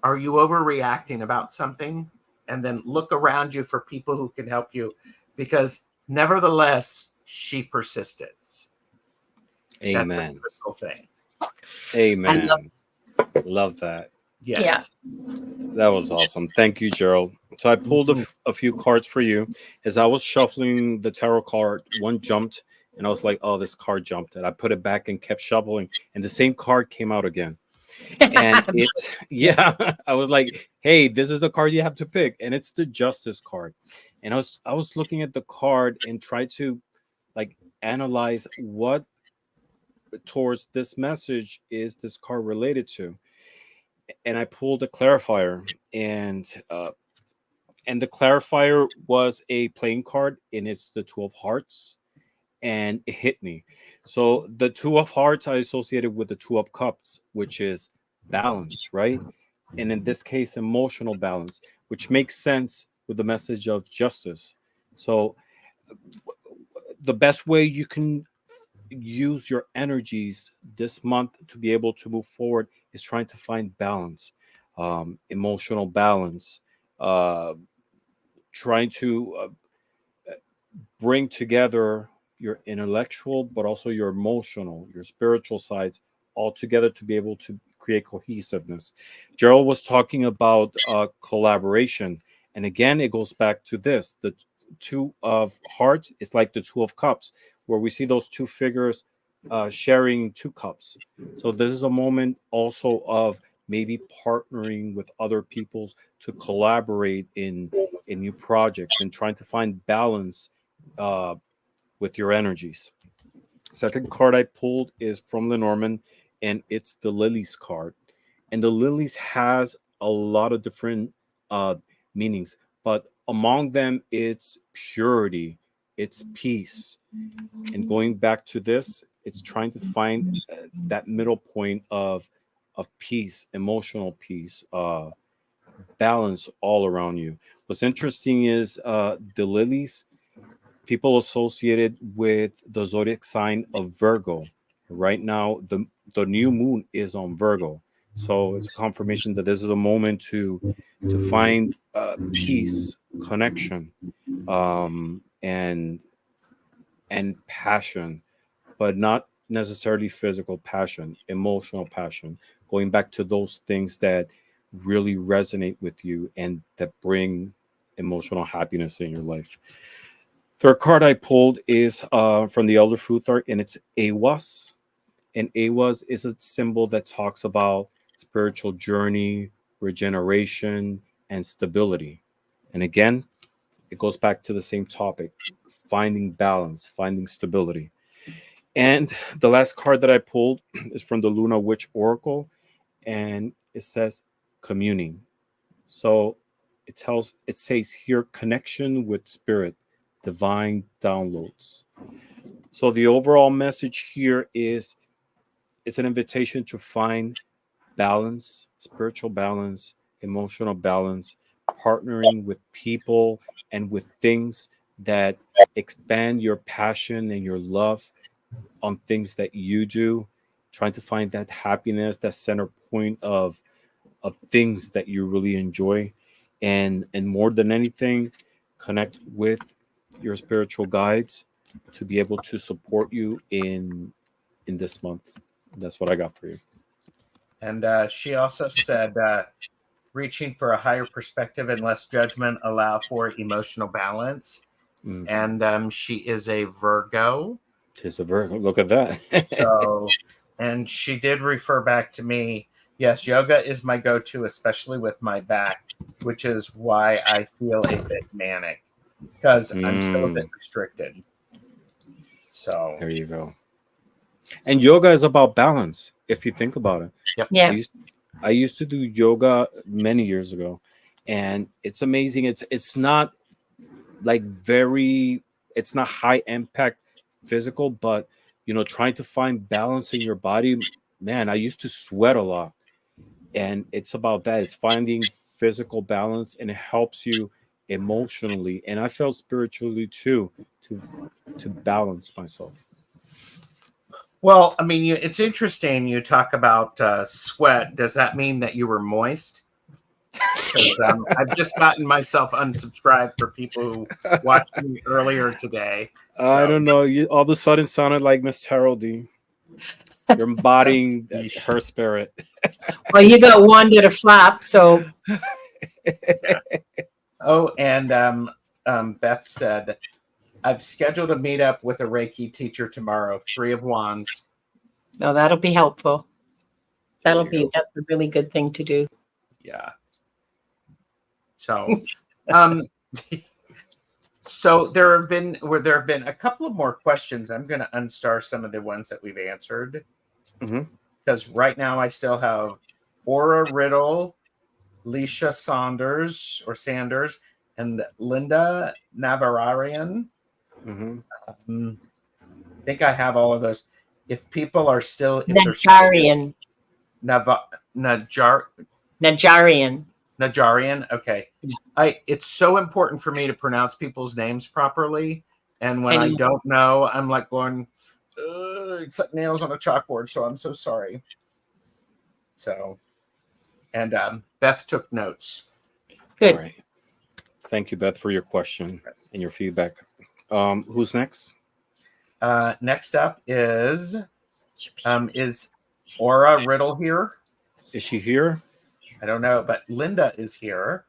are you overreacting about something? And then look around you for people who can help you, because nevertheless, she persisted. Amen. That's a critical thing. Amen. Love that. Yes. Yeah. That was awesome. Thank you, Gerald. So I pulled a few cards for you. As I was shuffling the tarot card, one jumped, and I was like, oh, this card jumped. And I put it back and kept shuffling, and the same card came out again. And I was like, hey, this is the card you have to pick. And it's the Justice card. And I was looking at the card and tried to like analyze what towards this message is this card related to. And I pulled a clarifier, and the clarifier was a playing card, and it's the Two of Hearts, and it hit me. So the Two of Hearts I associated with the Two of Cups, which is balance, right? And in this case, emotional balance, which makes sense with the message of justice. So the best way you can use your energies this month to be able to move forward is trying to find balance, emotional balance, trying to bring together your intellectual but also your emotional, your spiritual sides all together to be able to create cohesiveness. Gerald was talking about collaboration, and again it goes back to this: the Two of Hearts is like the Two of Cups, where we see those two figures sharing two cups. So this is a moment also of maybe partnering with other peoples to collaborate in new projects and trying to find balance with your energies. Second card I pulled is from Lenormand, and it's the Lilies card. And the Lilies has a lot of different meanings. but among them, it's purity, it's peace. And going back to this, it's trying to find that middle point of peace, emotional peace, balance all around you. What's interesting is the lilies, people associated with the zodiac sign of Virgo. Right now, the new moon is on Virgo, so it's a confirmation that this is a moment to find peace, connection, and passion, but not necessarily physical passion, emotional passion. Going back to those things that really resonate with you and that bring emotional happiness in your life. Third card I pulled is from the Elder Futhark, and it's Awas. And Awas is a symbol that talks about spiritual journey, regeneration, and stability. And again, it goes back to the same topic, finding balance, finding stability. And the last card that I pulled is from the Luna Witch Oracle, and it says communing. So it says here connection with spirit, divine downloads. So the overall message here is it's an invitation to find balance, spiritual balance, emotional balance, partnering with people and with things that expand your passion and your love on things that you do, trying to find that happiness, that center point of things that you really enjoy, and more than anything, connect with your spiritual guides to be able to support you in this month. That's what I got for you. And she also said, reaching for a higher perspective and less judgment allow for emotional balance. Mm. And she is a Virgo. Tis a Virgo. Look at that. So, and she did refer back to me. Yes, yoga is my go-to, especially with my back, which is why I feel a bit manic because I'm still a bit restricted. So there you go. And yoga is about balance, if you think about it. Yep. Yeah. I used to do yoga many years ago, and it's amazing. It's not like it's not high impact physical, but trying to find balance in your body. Man, I used to sweat a lot, and it's about that. It's finding physical balance, and it helps you emotionally, and I felt spiritually too, to balance myself. well, I mean, it's interesting. You talk about sweat. Does that mean that you were moist? Because I've just gotten myself unsubscribed for people who watched me earlier today. I don't know. You all of a sudden sounded like Miss Geraldine. You're embodying her spirit. Well, you got Wanda to flap, so Oh, and Beth said, I've scheduled a meetup with a Reiki teacher tomorrow, 3 of Wands. no, that'll be helpful. There you go. That's a really good thing to do. Yeah. So, so there have been a couple of more questions. I'm going to unstar some of the ones that we've answered because right now I still have Aura Riddle, Leisha Sanders, and Linda Navararian. I think I have all of those. If people are still, Najarian. Najarian. Okay. It's so important for me to pronounce people's names properly. And when I don't know, I'm like going, it's like nails on a chalkboard. So I'm so sorry. So, and Beth took notes. Good. All right. Thank you, Beth, for your question and your feedback. Who's next? Next up is Aura Riddle here? Is she here? I don't know, but Linda is here.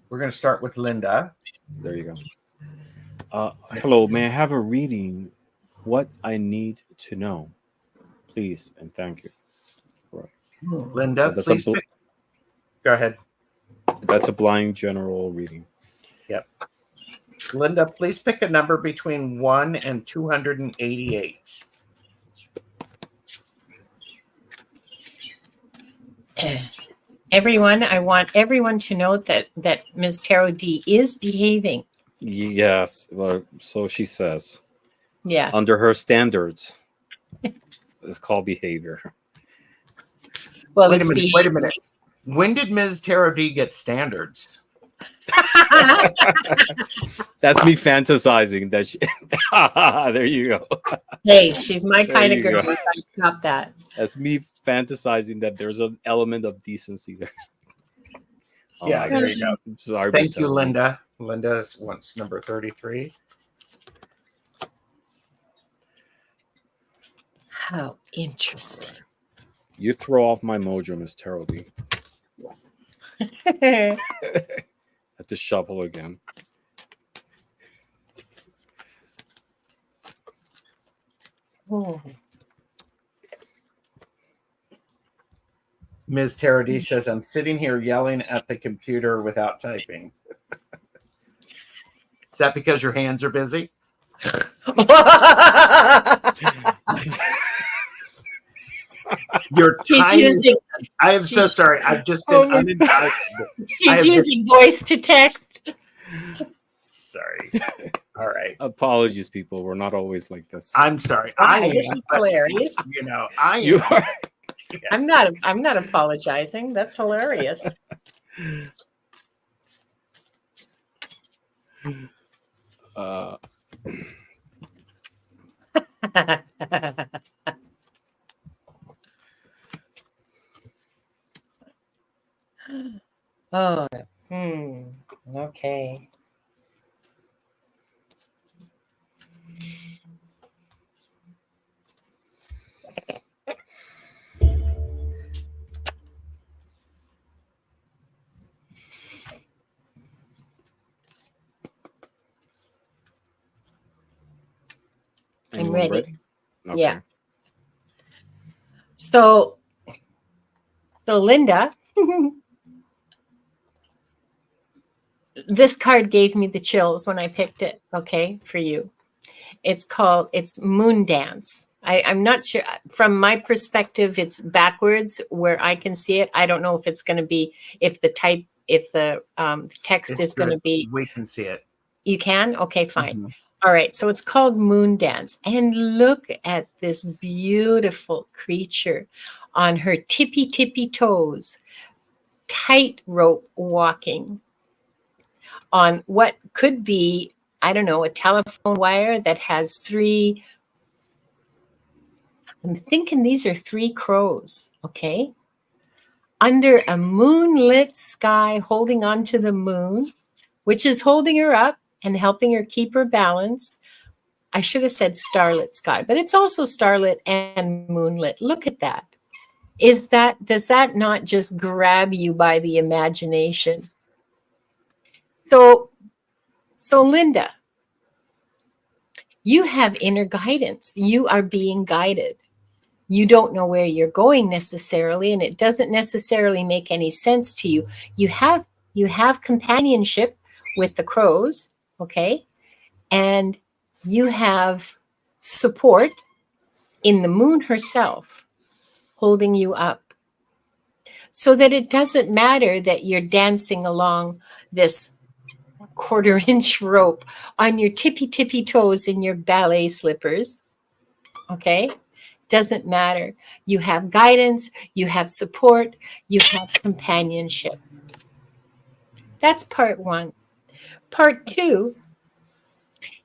We're going to start with Linda. There you go. Hello, may I have a reading? What I need to know, please, and thank you. Right. Linda, So please go ahead. That's a blind general reading. Yep. Linda, please pick a number between 1 and 288. Everyone, I want everyone to note that Ms. Tarot D is behaving. Yes, well, so she says. Yeah. Under her standards. It's called behavior. Well, Wait a it's minute. Wait a minute. When did Ms. Tarot D get standards? That's me fantasizing that she there you go. Hey, she's my There kind of you girl. go. I stop that. That's me fantasizing that there's an element of decency there. Oh Yeah, my there God. you go. I'm sorry, Thank Miss you, Tarot. Linda. Linda wants number 33. How interesting. You throw off my mojo, Miss Tarot D. Have to shuffle again. Oh. Ms. Tarot D says, I'm sitting here yelling at the computer without typing. Is that because your hands are busy? You're She's tiny. using I am so she's- sorry. I've just been I she's have using voice to text. sorry. All right. Apologies, people. We're not always like this. I'm sorry. This is hilarious. You know, I You am. are. I'm not apologizing. That's hilarious. Uh, Oh, okay. I'm anyone ready. Okay. Yeah. So Linda, this card gave me the chills when I picked it. Okay, for you. It's Moon Dance. I'm not sure from my perspective, it's backwards where I can see it. I don't know if it's going to be, if the text is going to be. We can see it. You can? Okay, fine. Mhm. All right. So it's called Moon Dance. And look at this beautiful creature on her tippy toes, tightrope walking on what could be, I don't know, a telephone wire that has three. I'm thinking these are three crows, okay? Under a moonlit sky, holding on to the moon, which is holding her up and helping her keep her balance. I should have said starlit sky, but it's also starlit and moonlit. Look at that. Does that not just grab you by the imagination? So Linda, you have inner guidance. You are being guided. You don't know where you're going necessarily, and it doesn't necessarily make any sense to you. You have companionship with the crows, okay? And you have support in the moon herself holding you up. So that it doesn't matter that you're dancing along this 1/4 inch rope on your tippy toes in your ballet slippers, okay? Doesn't matter. You have guidance, you have support, you have companionship. That's part one. Part two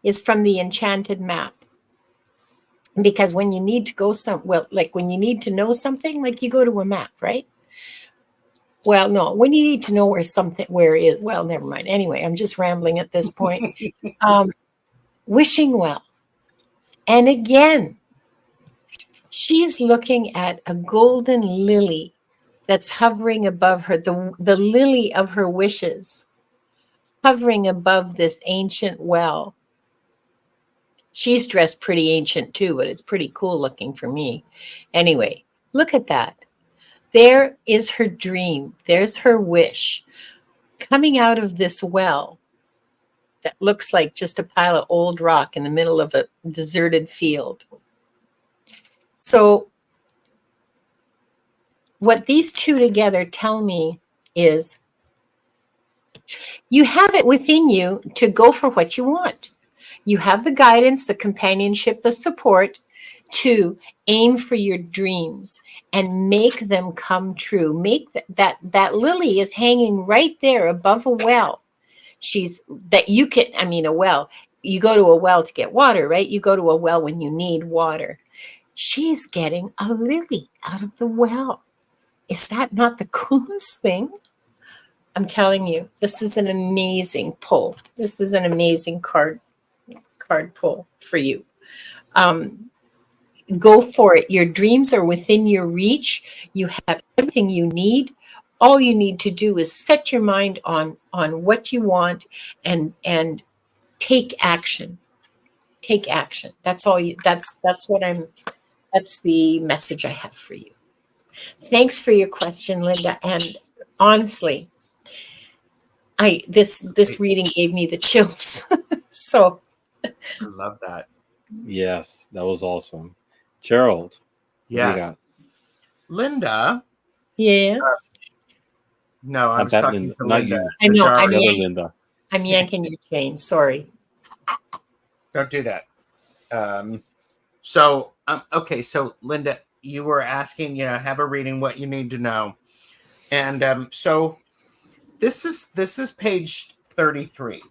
is from the enchanted map. Because when you need to go like when you need to know something, like you go to a map, right? Well, no, when you need to know where is, well, never mind. Anyway, I'm just rambling at this point. Wishing well. And again, she's looking at a golden lily that's hovering above her, the lily of her wishes, hovering above this ancient well. She's dressed pretty ancient too, but it's pretty cool looking for me. Anyway, look at that. There is her dream. There's her wish coming out of this well that looks like just a pile of old rock in the middle of a deserted field. So what these two together tell me is you have it within you to go for what you want. You have the guidance, the companionship, the support to aim for your dreams and make them come true. Make that lily is hanging right there above a well. She's that you can, I mean, a well. You go to a well to get water, right? You go to a well when you need water. She's getting a lily out of the well. Is that not the coolest thing? I'm telling you, this is an amazing pull. This is an amazing card pull for you. Go for it. Your dreams are within your reach. You have everything you need. All you need to do is set your mind on what you want and take action. Take action. That's all you that's the message I have for you. Thanks for your question, Linda. And honestly, this reading gave me the chills. So I love that. Yes, that was awesome. Gerald, what do you Yes. got? Linda. yes. No, I Not was that talking Linda, to not Linda. you. I know. Sorry. The other Linda. I'm yanking your chain. Sorry. Don't do that. Okay. So Linda, you were asking, have a reading, what you need to know. And so this is page 33.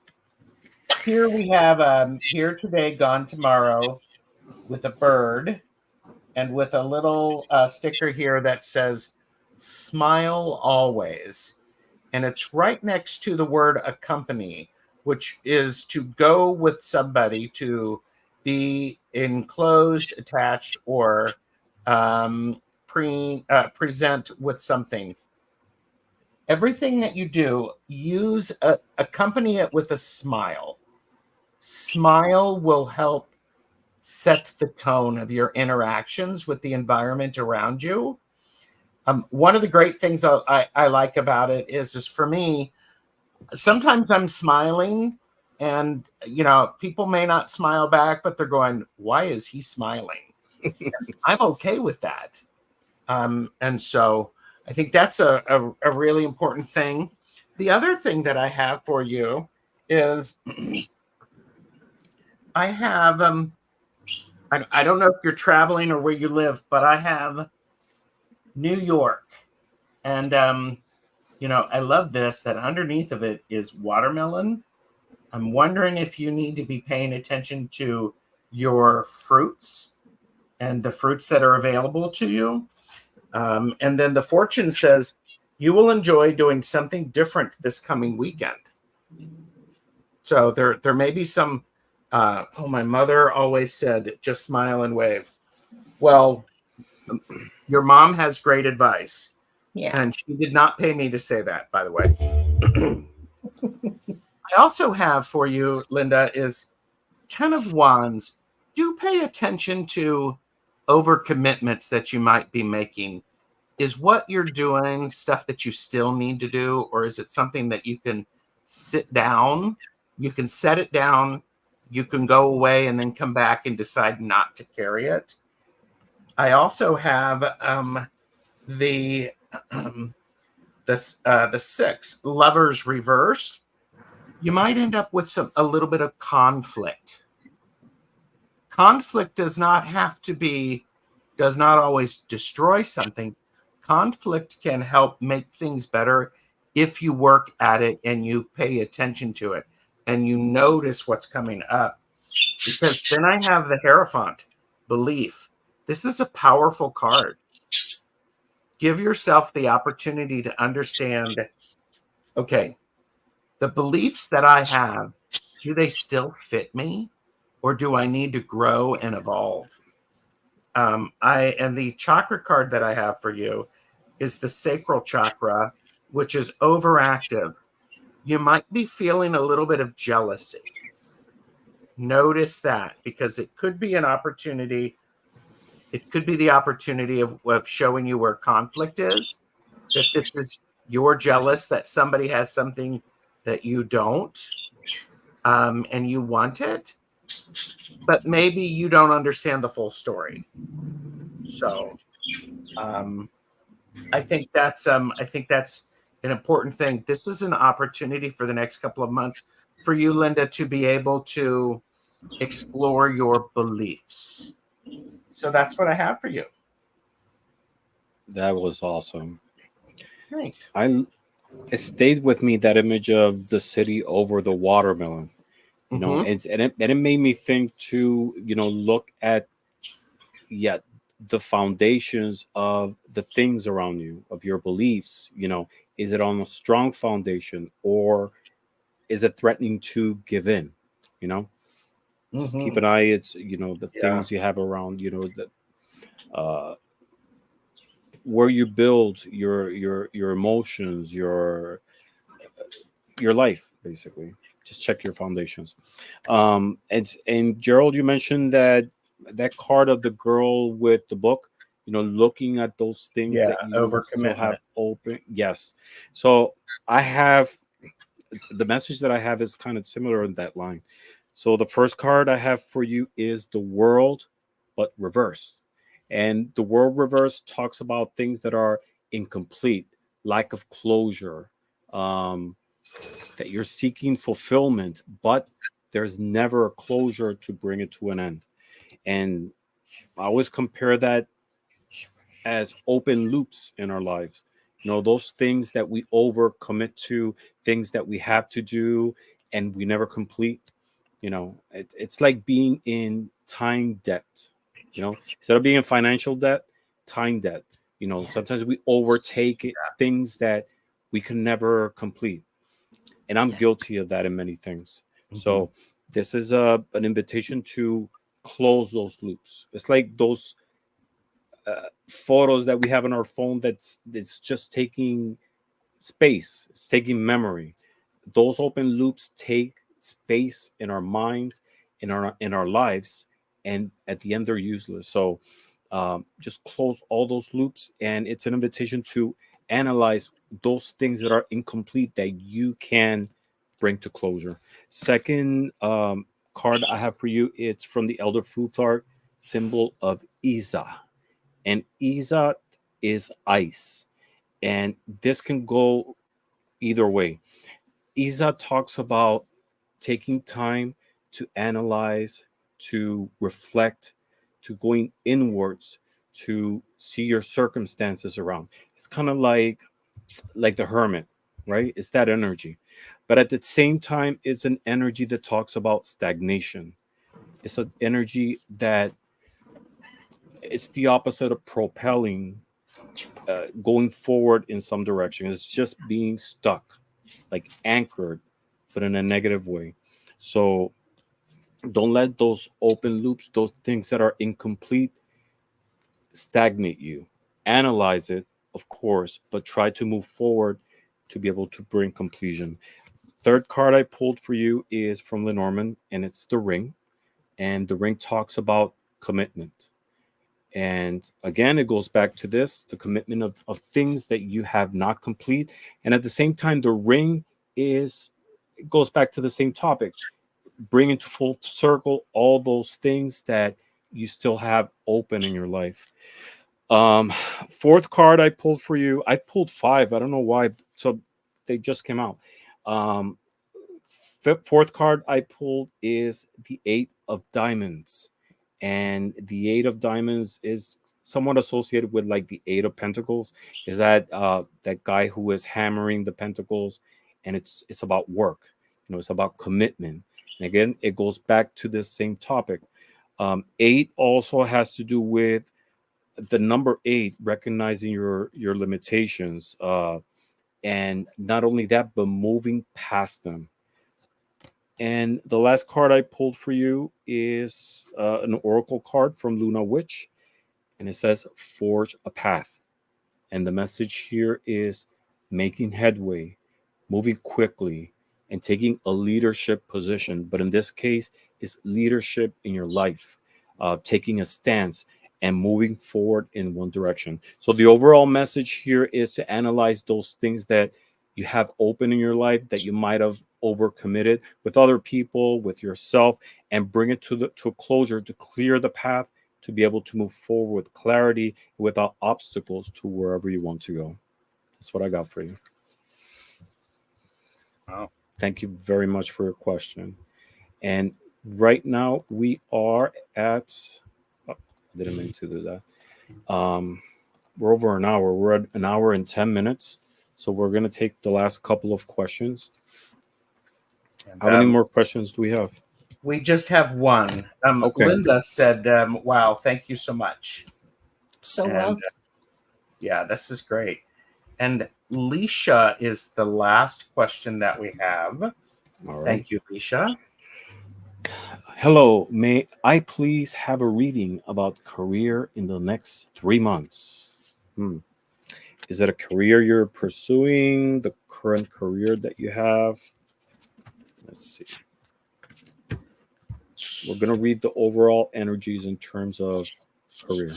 Here we have here today, gone tomorrow, with a bird and with a little sticker here that says smile always. And it's right next to the word accompany, which is to go with somebody, to be enclosed, attached, or present with something. Everything that you do, accompany it with a smile. Smile will help set the tone of your interactions with the environment around you. One of the great things I like about it is for me, sometimes I'm smiling and, people may not smile back, but they're going, why is he smiling? I'm okay with that. And so I think that's a really important thing. The other thing that I have for you is I have, I don't know if you're traveling or where you live, but I have New York. And, I love this, that underneath of it is watermelon. I'm wondering if you need to be paying attention to your fruits and the fruits that are available to you. And then the fortune says, you will enjoy doing something different this coming weekend. So there may be some, my mother always said, just smile and wave. Well, your mom has great advice. Yeah. And she did not pay me to say that, by the way. I also have for you, Linda, is 10 of Wands. Do pay attention to overcommitments that you might be making. Is what you're doing stuff that you still need to do, or is it something that you can sit down, you can set it down, you can go away and then come back and decide not to carry it? I also have the 6, Lovers reversed. You might end up with a little bit of conflict. Conflict does not always destroy something. Conflict can help make things better if you work at it and you pay attention to it and you notice what's coming up. Because then I have the Hierophant, belief. This is a powerful card. Give yourself the opportunity to understand, okay, the beliefs that I have, do they still fit me? Or do I need to grow and evolve? And the chakra card that I have for you is the sacral chakra, which is overactive. You might be feeling a little bit of jealousy. Notice that, because it could be an opportunity. It could be the opportunity of showing you where conflict is. That this is, you're jealous that somebody has something that you don't, and you want it, but maybe you don't understand the full story. So I think that's an important thing. This is an opportunity for the next couple of months for you, Linda, to be able to explore your beliefs. So that's what I have for you. That was awesome. Nice. It stayed with me, that image of the city over the watermelon. You know, Mm-hmm. it made me think to, look at, yeah, the foundations of the things around you, of your beliefs. Is it on a strong foundation, or is it threatening to give in? You know, just keep Mm-hmm. an eye. It's, the Yeah. things you have around, that uh, where you build your emotions, your life, basically. Just check your foundations. And Gerald, you mentioned that card of the girl with the book, looking at those things Yeah. that you still have Overcommitment. open. Yes. So I have the message that I have is kind of similar in that line. So the first card I have for you is the world, but reversed. And the world reverse talks about things that are incomplete, lack of closure, um, that you're seeking fulfillment, but there's never a closure to bring it to an end. And I always compare that as open loops in our lives. Those things that we overcommit to, things that we have to do and we never complete. It's like being in time debt. Instead of being in financial debt, time debt. Sometimes we overtake it, things that we can never complete, and I'm guilty of that in many things. Mm-hmm. So this is an invitation to close those loops. It's like those photos that we have on our phone that's just taking space. It's taking memory. Those open loops take space in our minds, in our lives, and at the end they're useless. So just close all those loops, and it's an invitation to analyze those things that are incomplete that you can bring to closure. Second card I have for you, it's from the Elder Futhark, symbol of Iza. And Iza is ice. And this can go either way. Iza talks about taking time to analyze, to reflect, to going inwards, to see your circumstances around. It's kind of like the hermit, right? It's that energy. But at the same time, it's an energy that talks about stagnation. It's an energy that it's the opposite of propelling, going forward in some direction. It's just being stuck, like anchored, but in a negative way. So don't let those open loops, those things that are incomplete, stagnate you. Analyze it, of course, but try to move forward to be able to bring completion. Third card I pulled for you is from Lenormand, and it's the ring. And the ring talks about commitment. And again, it goes back to this, the commitment of things that you have not complete. And at the same time, the ring it goes back to the same topic, bring into full circle all those things that you still have open in your life. Fourth card I pulled for you, I pulled five. I don't know why. So they just came out. Um, Fourth card I pulled is the Eight of Diamonds. And the Eight of Diamonds is somewhat associated with like the Eight of Pentacles. Is that guy who is hammering the pentacles, and it's about work. It's about commitment. And again, it goes back to this same topic. Eight also has to do with the number eight, recognizing your limitations, and not only that, but moving past them. And the last card I pulled for you is an oracle card from Luna Witch, and it says "Forge a Path." And the message here is making headway, moving quickly, and taking a leadership position. But in this case, it's leadership in your life, taking a stance and moving forward in one direction. So the overall message here is to analyze those things that you have open in your life that you might have overcommitted with other people, with yourself, and bring it to a closure to clear the path to be able to move forward with clarity without obstacles to wherever you want to go. That's what I got for you. Wow. Thank you very much for your question. And right now we are at, oh, didn't mean to do that. We're over an hour. We're at an hour and 10 minutes. So we're going to take the last couple of questions. And, How many more questions do we have? We just have one. Okay. Linda said, wow, thank you so much. So And, well. yeah, this is great. And Leisha is the last question that we have. All right. Thank you, Leisha. Hello, may I please have a reading about career in the next 3 months? Is that a career you're pursuing, the current career that you have? Let's see. We're going to read the overall energies in terms of career.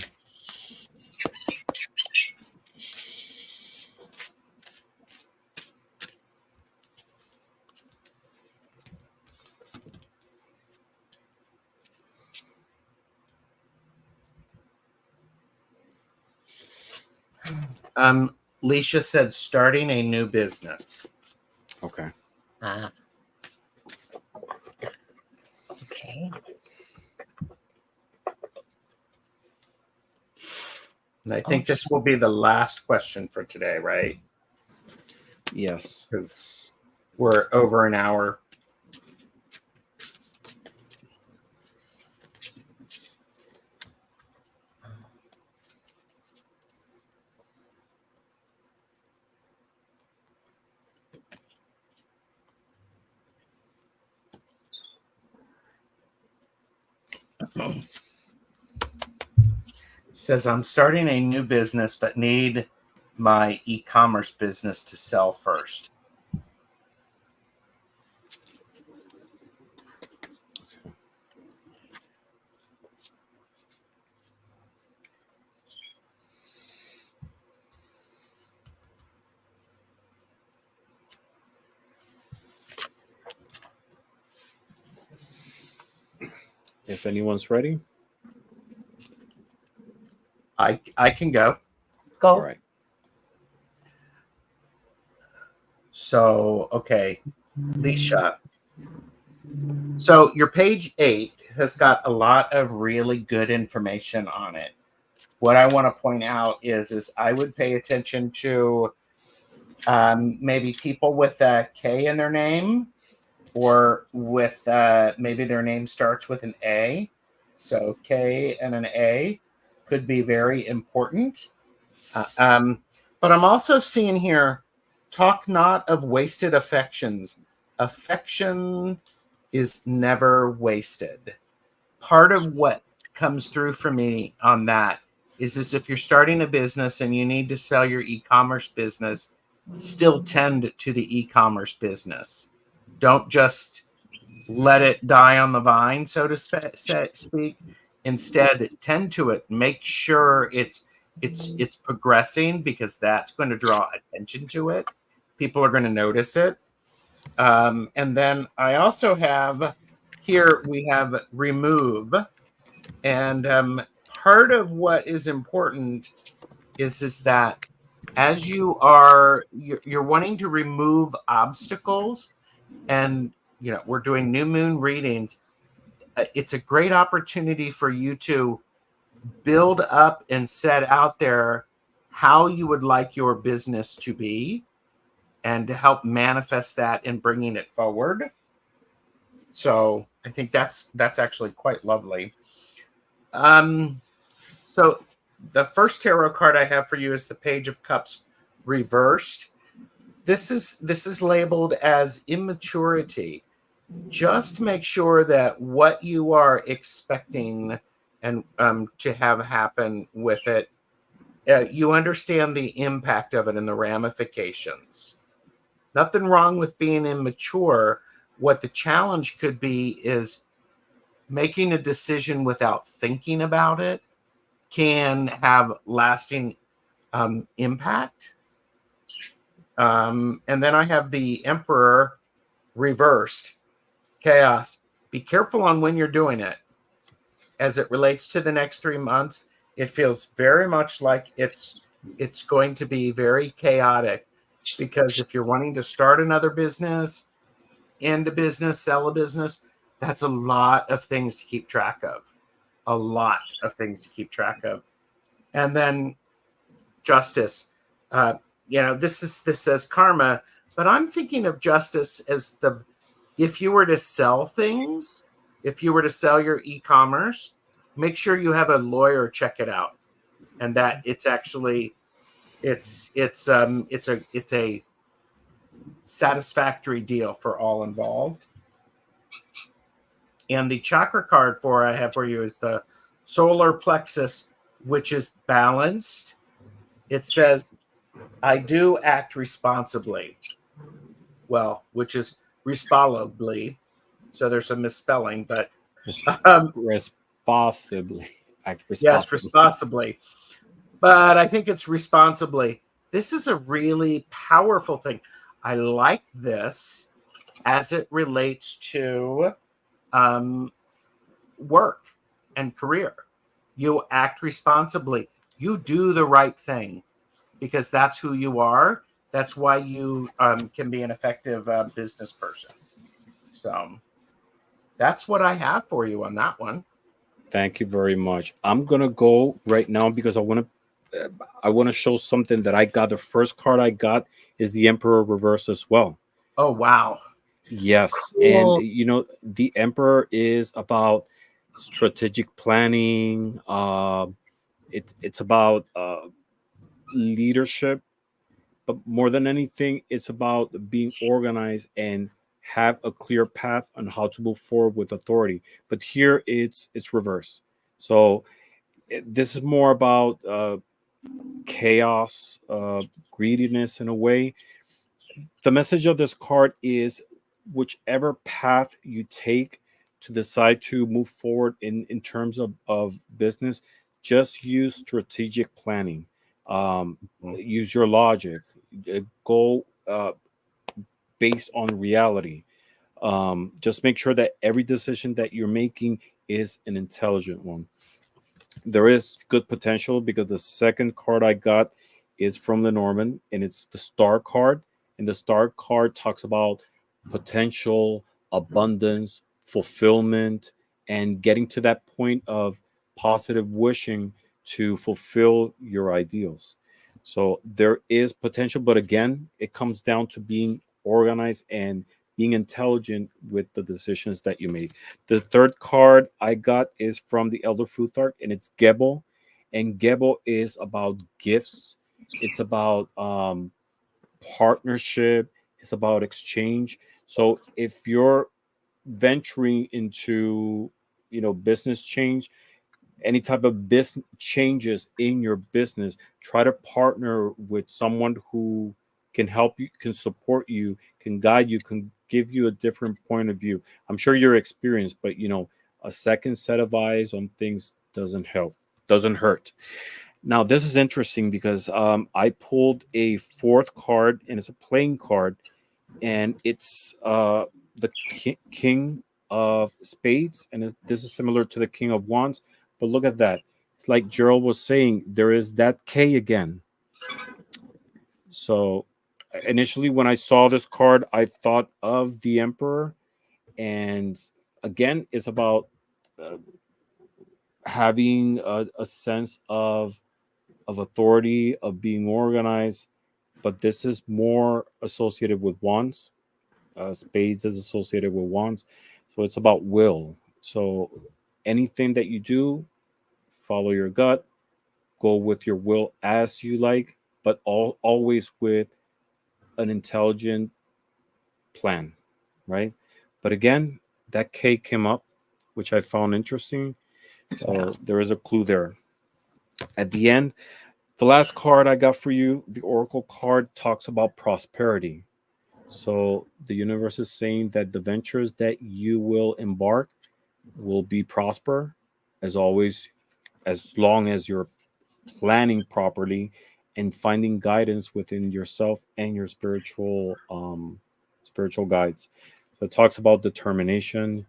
Leisha said, starting a new business. Okay. Okay. And I think this will be the last question for today, right? Yes. Because we're over an hour. Says, I'm starting a new business, but need my e-commerce business to sell first. If anyone's ready. I can go. Go. All right. So, okay, Leisha. So your page 8 has got a lot of really good information on it. What I want to point out is I would pay attention to maybe people with a K in their name, or with maybe their name starts with an A. So K and an A could be very important. But I'm also seeing here, talk not of wasted affections. Affection is never wasted. Part of what comes through for me on that is if you're starting a business and you need to sell your e-commerce business, still tend to the e-commerce business. Don't just let it die on the vine, so to speak. Instead, tend to it. Make sure it's progressing, because that's going to draw attention to it. People are going to notice it. And then I also have here, we have remove. And part of what is important is that as you're wanting to remove obstacles, and we're doing new moon readings, it's a great opportunity for you to build up and set out there how you would like your business to be, and to help manifest that and bringing it forward. So I think that's actually quite lovely. So the first tarot card I have for you is the Page of Cups reversed. This is labeled as immaturity. Just make sure that what you are expecting and to have happen with it, you understand the impact of it and the ramifications. Nothing wrong with being immature. What the challenge could be is making a decision without thinking about it can have lasting impact. And then I have the Emperor reversed. Chaos. Be careful on when you're doing it. as it relates to the next 3 months, it feels very much like it's going to be very chaotic, because if you're wanting to start another business, end a business, sell a business, that's a lot of things to keep track of. A lot of things to keep track of. And then justice. This says karma, but I'm thinking of justice as if you were to sell things, if you were to sell your e-commerce, make sure you have a lawyer check it out, and that it's actually it's a satisfactory deal for all involved. And the chakra card I have for you is the solar plexus, which is balanced. It says, I do act responsibly. Well, which is responsibly. So there's some misspelling, but Responsibly. Act yes, responsibly. responsibly. But I think it's responsibly. This is a really powerful thing. I like this as it relates to work and career. You act responsibly. You do the right thing, because that's who you are. That's why you can be an effective business person. So that's what I have for you on that one. Thank you very much. I'm gonna go right now because I want to show something that I got. The first card I got is the Emperor reverse as well. Oh, wow. Yes, and Cool. the Emperor is about strategic planning. It's about leadership, but more than anything, it's about being organized and have a clear path on how to move forward with authority. But here it's reverse. So this is more about chaos, greediness in a way. The message of this card is whichever path you take to decide to move forward in terms of business, just use strategic planning. Use your logic. Go based on reality. Just make sure that every decision that you're making is an intelligent one. There is good potential because the second card I got is from Lenormand, and it's the star card. And the star card talks about potential, abundance, fulfillment, and getting to that point of positive wishing to fulfill your ideals. So there is potential, but again, it comes down to being organized and being intelligent with the decisions that you make. The third card I got is from the Elder Futhark, and it's Gebel. And Gebel is about gifts. It's about partnership. It's about exchange. So if you're venturing into, business change, any type of business changes in your business, try to partner with someone who can help you, can support you, can guide you, can give you a different point of view. I'm sure you're experienced, but a second set of eyes on things doesn't help, doesn't hurt. Now this is interesting because I pulled a fourth card, and it's a playing card, and it's the king of spades, and this is similar to the king of wands. But look at that. It's like Gerald was saying, there is that K again. So initially, when I saw this card, I thought of the Emperor. And again, it's about uh, having a sense of authority, of being organized. But this is more associated with wands. Spades is associated with wands. So it's about will. So anything that you do, follow your gut, go with your will as you like, but always with an intelligent plan, right? But again, that K came up, which I found interesting. So there is a clue there. At the end, the last card I got for you, the Oracle card, talks about prosperity. So the universe is saying that the ventures that you will embark will be prosper, as always, as long as you're planning properly and finding guidance within yourself and your spiritual guides. So it talks about determination,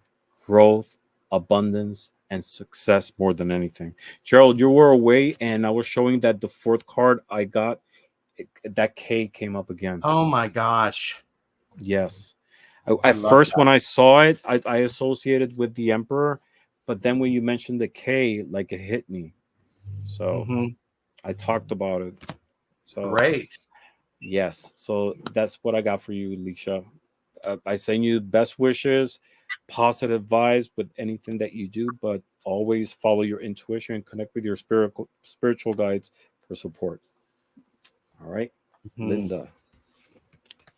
growth, abundance, and success more than anything. Gerald, you were away, and I was showing that the fourth card I got, that K came up again. Oh my gosh. Yes. I At love first, that. when I saw it, I associated with the Emperor, but then when you mentioned the K, like it hit me. So Mhm. I talked about it. So Great. yes, so that's what I got for you, Alicia. I send you best wishes, positive vibes with anything that you do, but always follow your intuition and connect with your spiritual guides for support. All right, Mhm. Linda.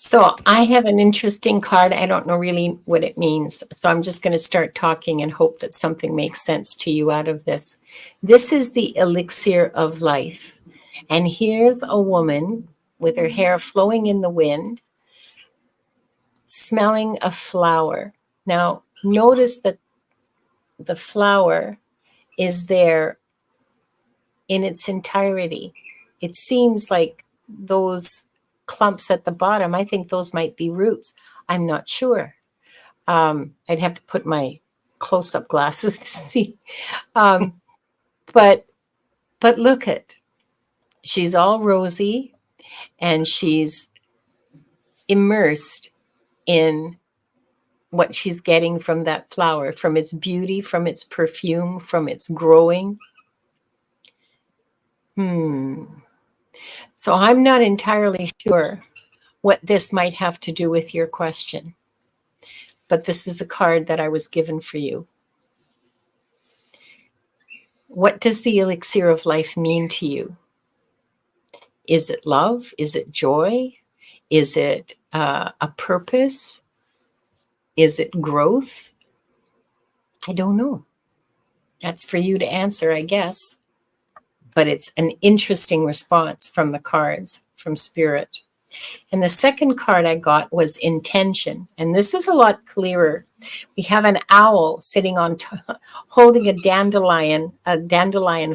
So I have an interesting card. I don't know really what it means. So I'm just going to start talking and hope that something makes sense to you out of this. This is the elixir of life. And here's a woman with her hair flowing in the wind, smelling a flower. Now, notice that the flower is there in its entirety. It seems like those clumps at the bottom, I think those might be roots. I'm not sure. I'd have to put my close-up glasses to see. Um, but look at, she's all rosy and she's immersed in what she's getting from that flower, from its beauty, from its perfume, from its growing. So I'm not entirely sure what this might have to do with your question, but this is the card that I was given for you. What does the elixir of life mean to you? Is it love? Is it joy? Is it a purpose? Is it growth? I don't know. That's for you to answer, I guess. But it's an interesting response from the cards, from Spirit. And the second card I got was intention. And this is a lot clearer. We have an owl sitting on top, holding a dandelion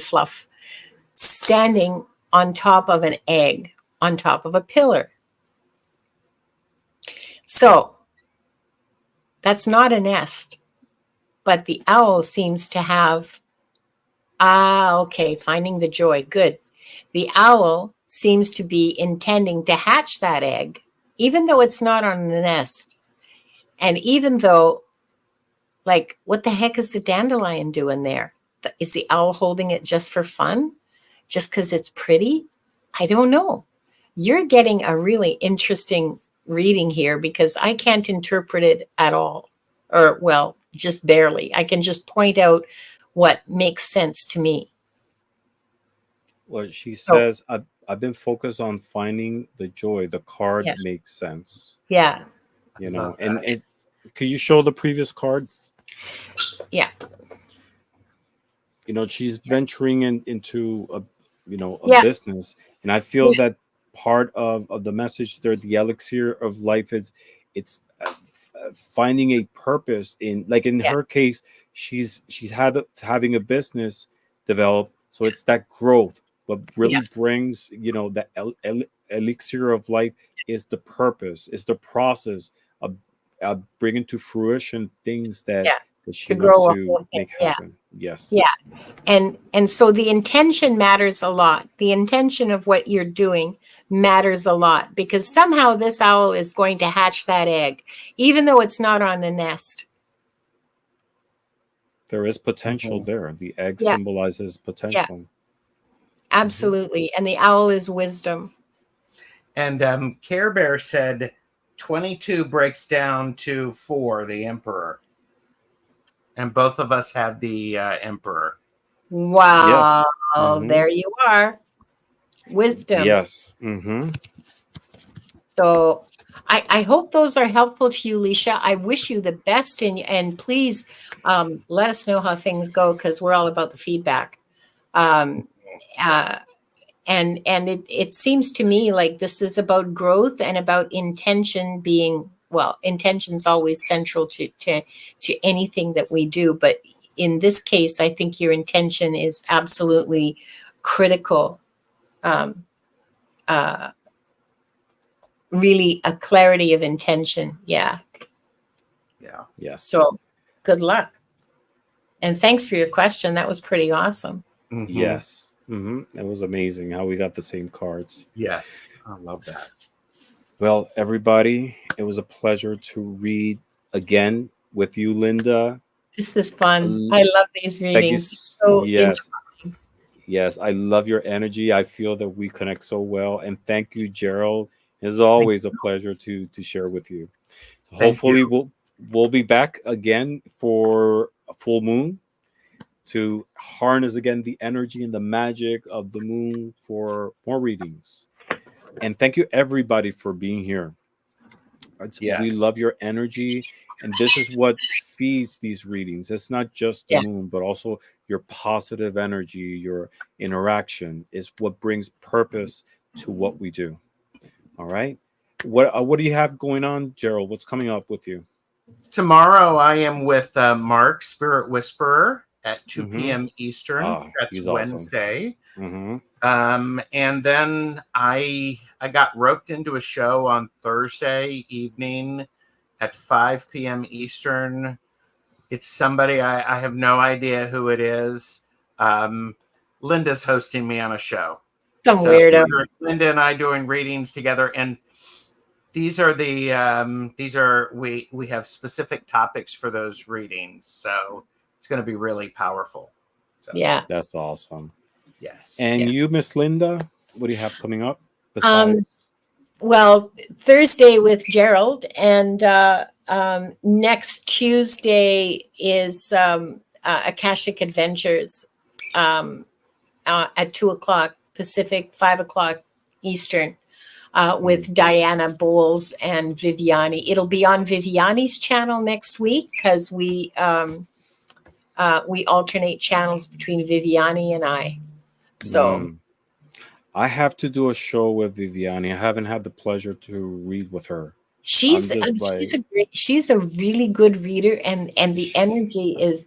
fluff, standing on top of an egg, on top of a pillar. So that's not a nest, but the owl seems to have, okay, finding the joy. Good. The owl seems to be intending to hatch that egg, even though it's not on the nest. And even though, like, what the heck is the dandelion doing there? Is the owl holding it just for fun? Just because it's pretty? I don't know. You're getting a really interesting reading here because I can't interpret it at all. Or, well, just barely. I can just point out what makes sense to me. Well, she So, says, I've been focused on finding the joy. The card yes. makes sense. Yeah. You I know, love and that. it, could you show the previous card? Yeah. You know, she's venturing into a, a Yeah. business, and I feel that part of the message there, the elixir of life, is it's finding a purpose in, like in Yeah. her case, she's having a business develop, so it's that growth. What Yeah. really brings, the elixir of life is the purpose, is the process of bringing to fruition things that Yeah. she To wants grow a to whole thing. make Yeah. happen. Yes. Yeah. And so the intention matters a lot. The intention of what you're doing matters a lot because somehow this owl is going to hatch that egg, even though it's not on the nest. There is potential Mhm. there. The egg Yeah. symbolizes Yeah. potential. Mhm. Absolutely. And the owl is wisdom. And Care Bear said 22 breaks down to 4, the Emperor. And both of us have the Emperor. Wow. Yes. Hmm. There you are. Wisdom. Yes. Hmm. So I hope those are helpful to you, Leisha. I wish you the best, and please let us know how things go because we're all about the feedback. Um, uh, and it seems to me like this is about growth and about intention being, well, intention's always central to anything that we do. But in this case, I think your intention is absolutely critical. Um, uh, Really a clarity of intention. Yeah. Yeah. Yes. So good luck. And thanks for your question. That was pretty awesome. Mhm. Yes. It was amazing how we got the same cards. Yes. I love that. Well, everybody, it was a pleasure to read again with you, Linda. This is fun. L- I love these Thank you. readings. So Yes. Yes. I love your energy. I feel that we connect so well. And thank you, Gerald. It's always a pleasure to share with you. So Thank hopefully you. we'll be back again for a full moon to harness again the energy and the magic of the moon for more readings. And thank you everybody for being here. We Yes. love your energy, and this is what feeds these readings. It's not just the Yeah. moon, but also your positive energy, your interaction is what brings purpose to what we do. All right. What do you have going on, Gerald? What's coming up with you? Tomorrow I am with Mark, Spirit Whisperer, at 2 Mm-hmm. p.m. Eastern. Ah, That's he's awesome. Wednesday. Mm-hmm. And then I got roped into a show on Thursday evening at 5 p.m. Eastern. It's somebody I have no idea who it is. Linda's hosting me on a show. some So weirdo. Linda and I doing readings together, and these are we have specific topics for those readings, so it's going to be really powerful. So Yeah. That's awesome. yes, And Yeah. you, Miss Linda, what do you have coming up Um, besides? Well, Thursday with Gerald, and next Tuesday is Akashic Adventures at 2 o'clock Pacific, 5 o'clock Eastern, with Diana Bowles and Viviani. It'll be on Viviani's channel next week because we alternate channels between Viviani and I. So. Mm. I have to do a show with Viviani. I haven't had the pleasure to read with her. She's just like she's a really good reader, and the energy is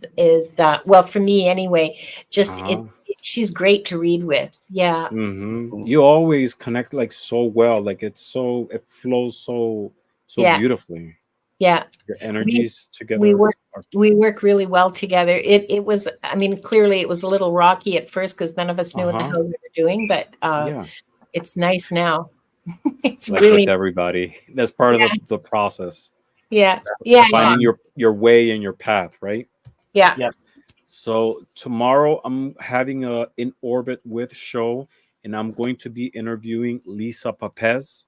that, well, for me anyway, just uh-huh. she's great to read with. Yeah. You always connect like so well. Like it flows so Yeah. beautifully. Yeah. Your We energies we together. work really well together. It was, I mean, clearly it was a little rocky at first because none of us knew what the hell we were doing, but Yeah, it's nice now. It's like with really, everybody. That's part of yeah, the process. yeah, yeah, Finding your way and your path, right? yeah. Yep. So tomorrow I'm having a In Orbit with show, and I'm going to be interviewing Lisa Papez.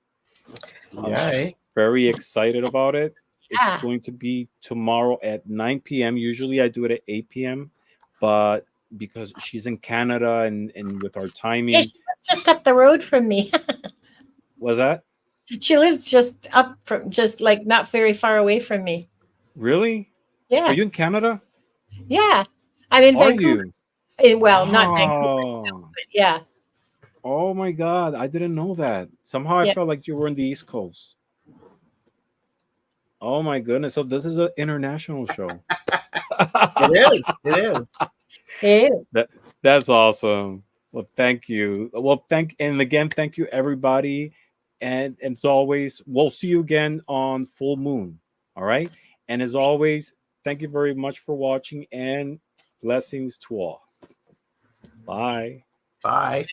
I'm Yay. very excited about it. It's Yeah. going to be tomorrow at 9 p.m. Usually I do it at 8 p.m. But because she's in Canada and with our Yeah, timing, she lives just up the road from me. was that She lives just up from, just like not very far away from me. really? Yeah. Are you in Canada? Yeah. I'm in Are Vancouver. you? Well, not Vancouver, Oh, but yeah. oh my God. I didn't know that. Somehow I Yeah. felt like you were in the East Coast. Oh my goodness. So this is an international show. It is. It is. Hey. That's awesome. Well, thank you. Well, thank you everybody. And as always, we'll see you again on full moon. All right. And as always, thank you very much for watching and blessings to all. Bye. Bye.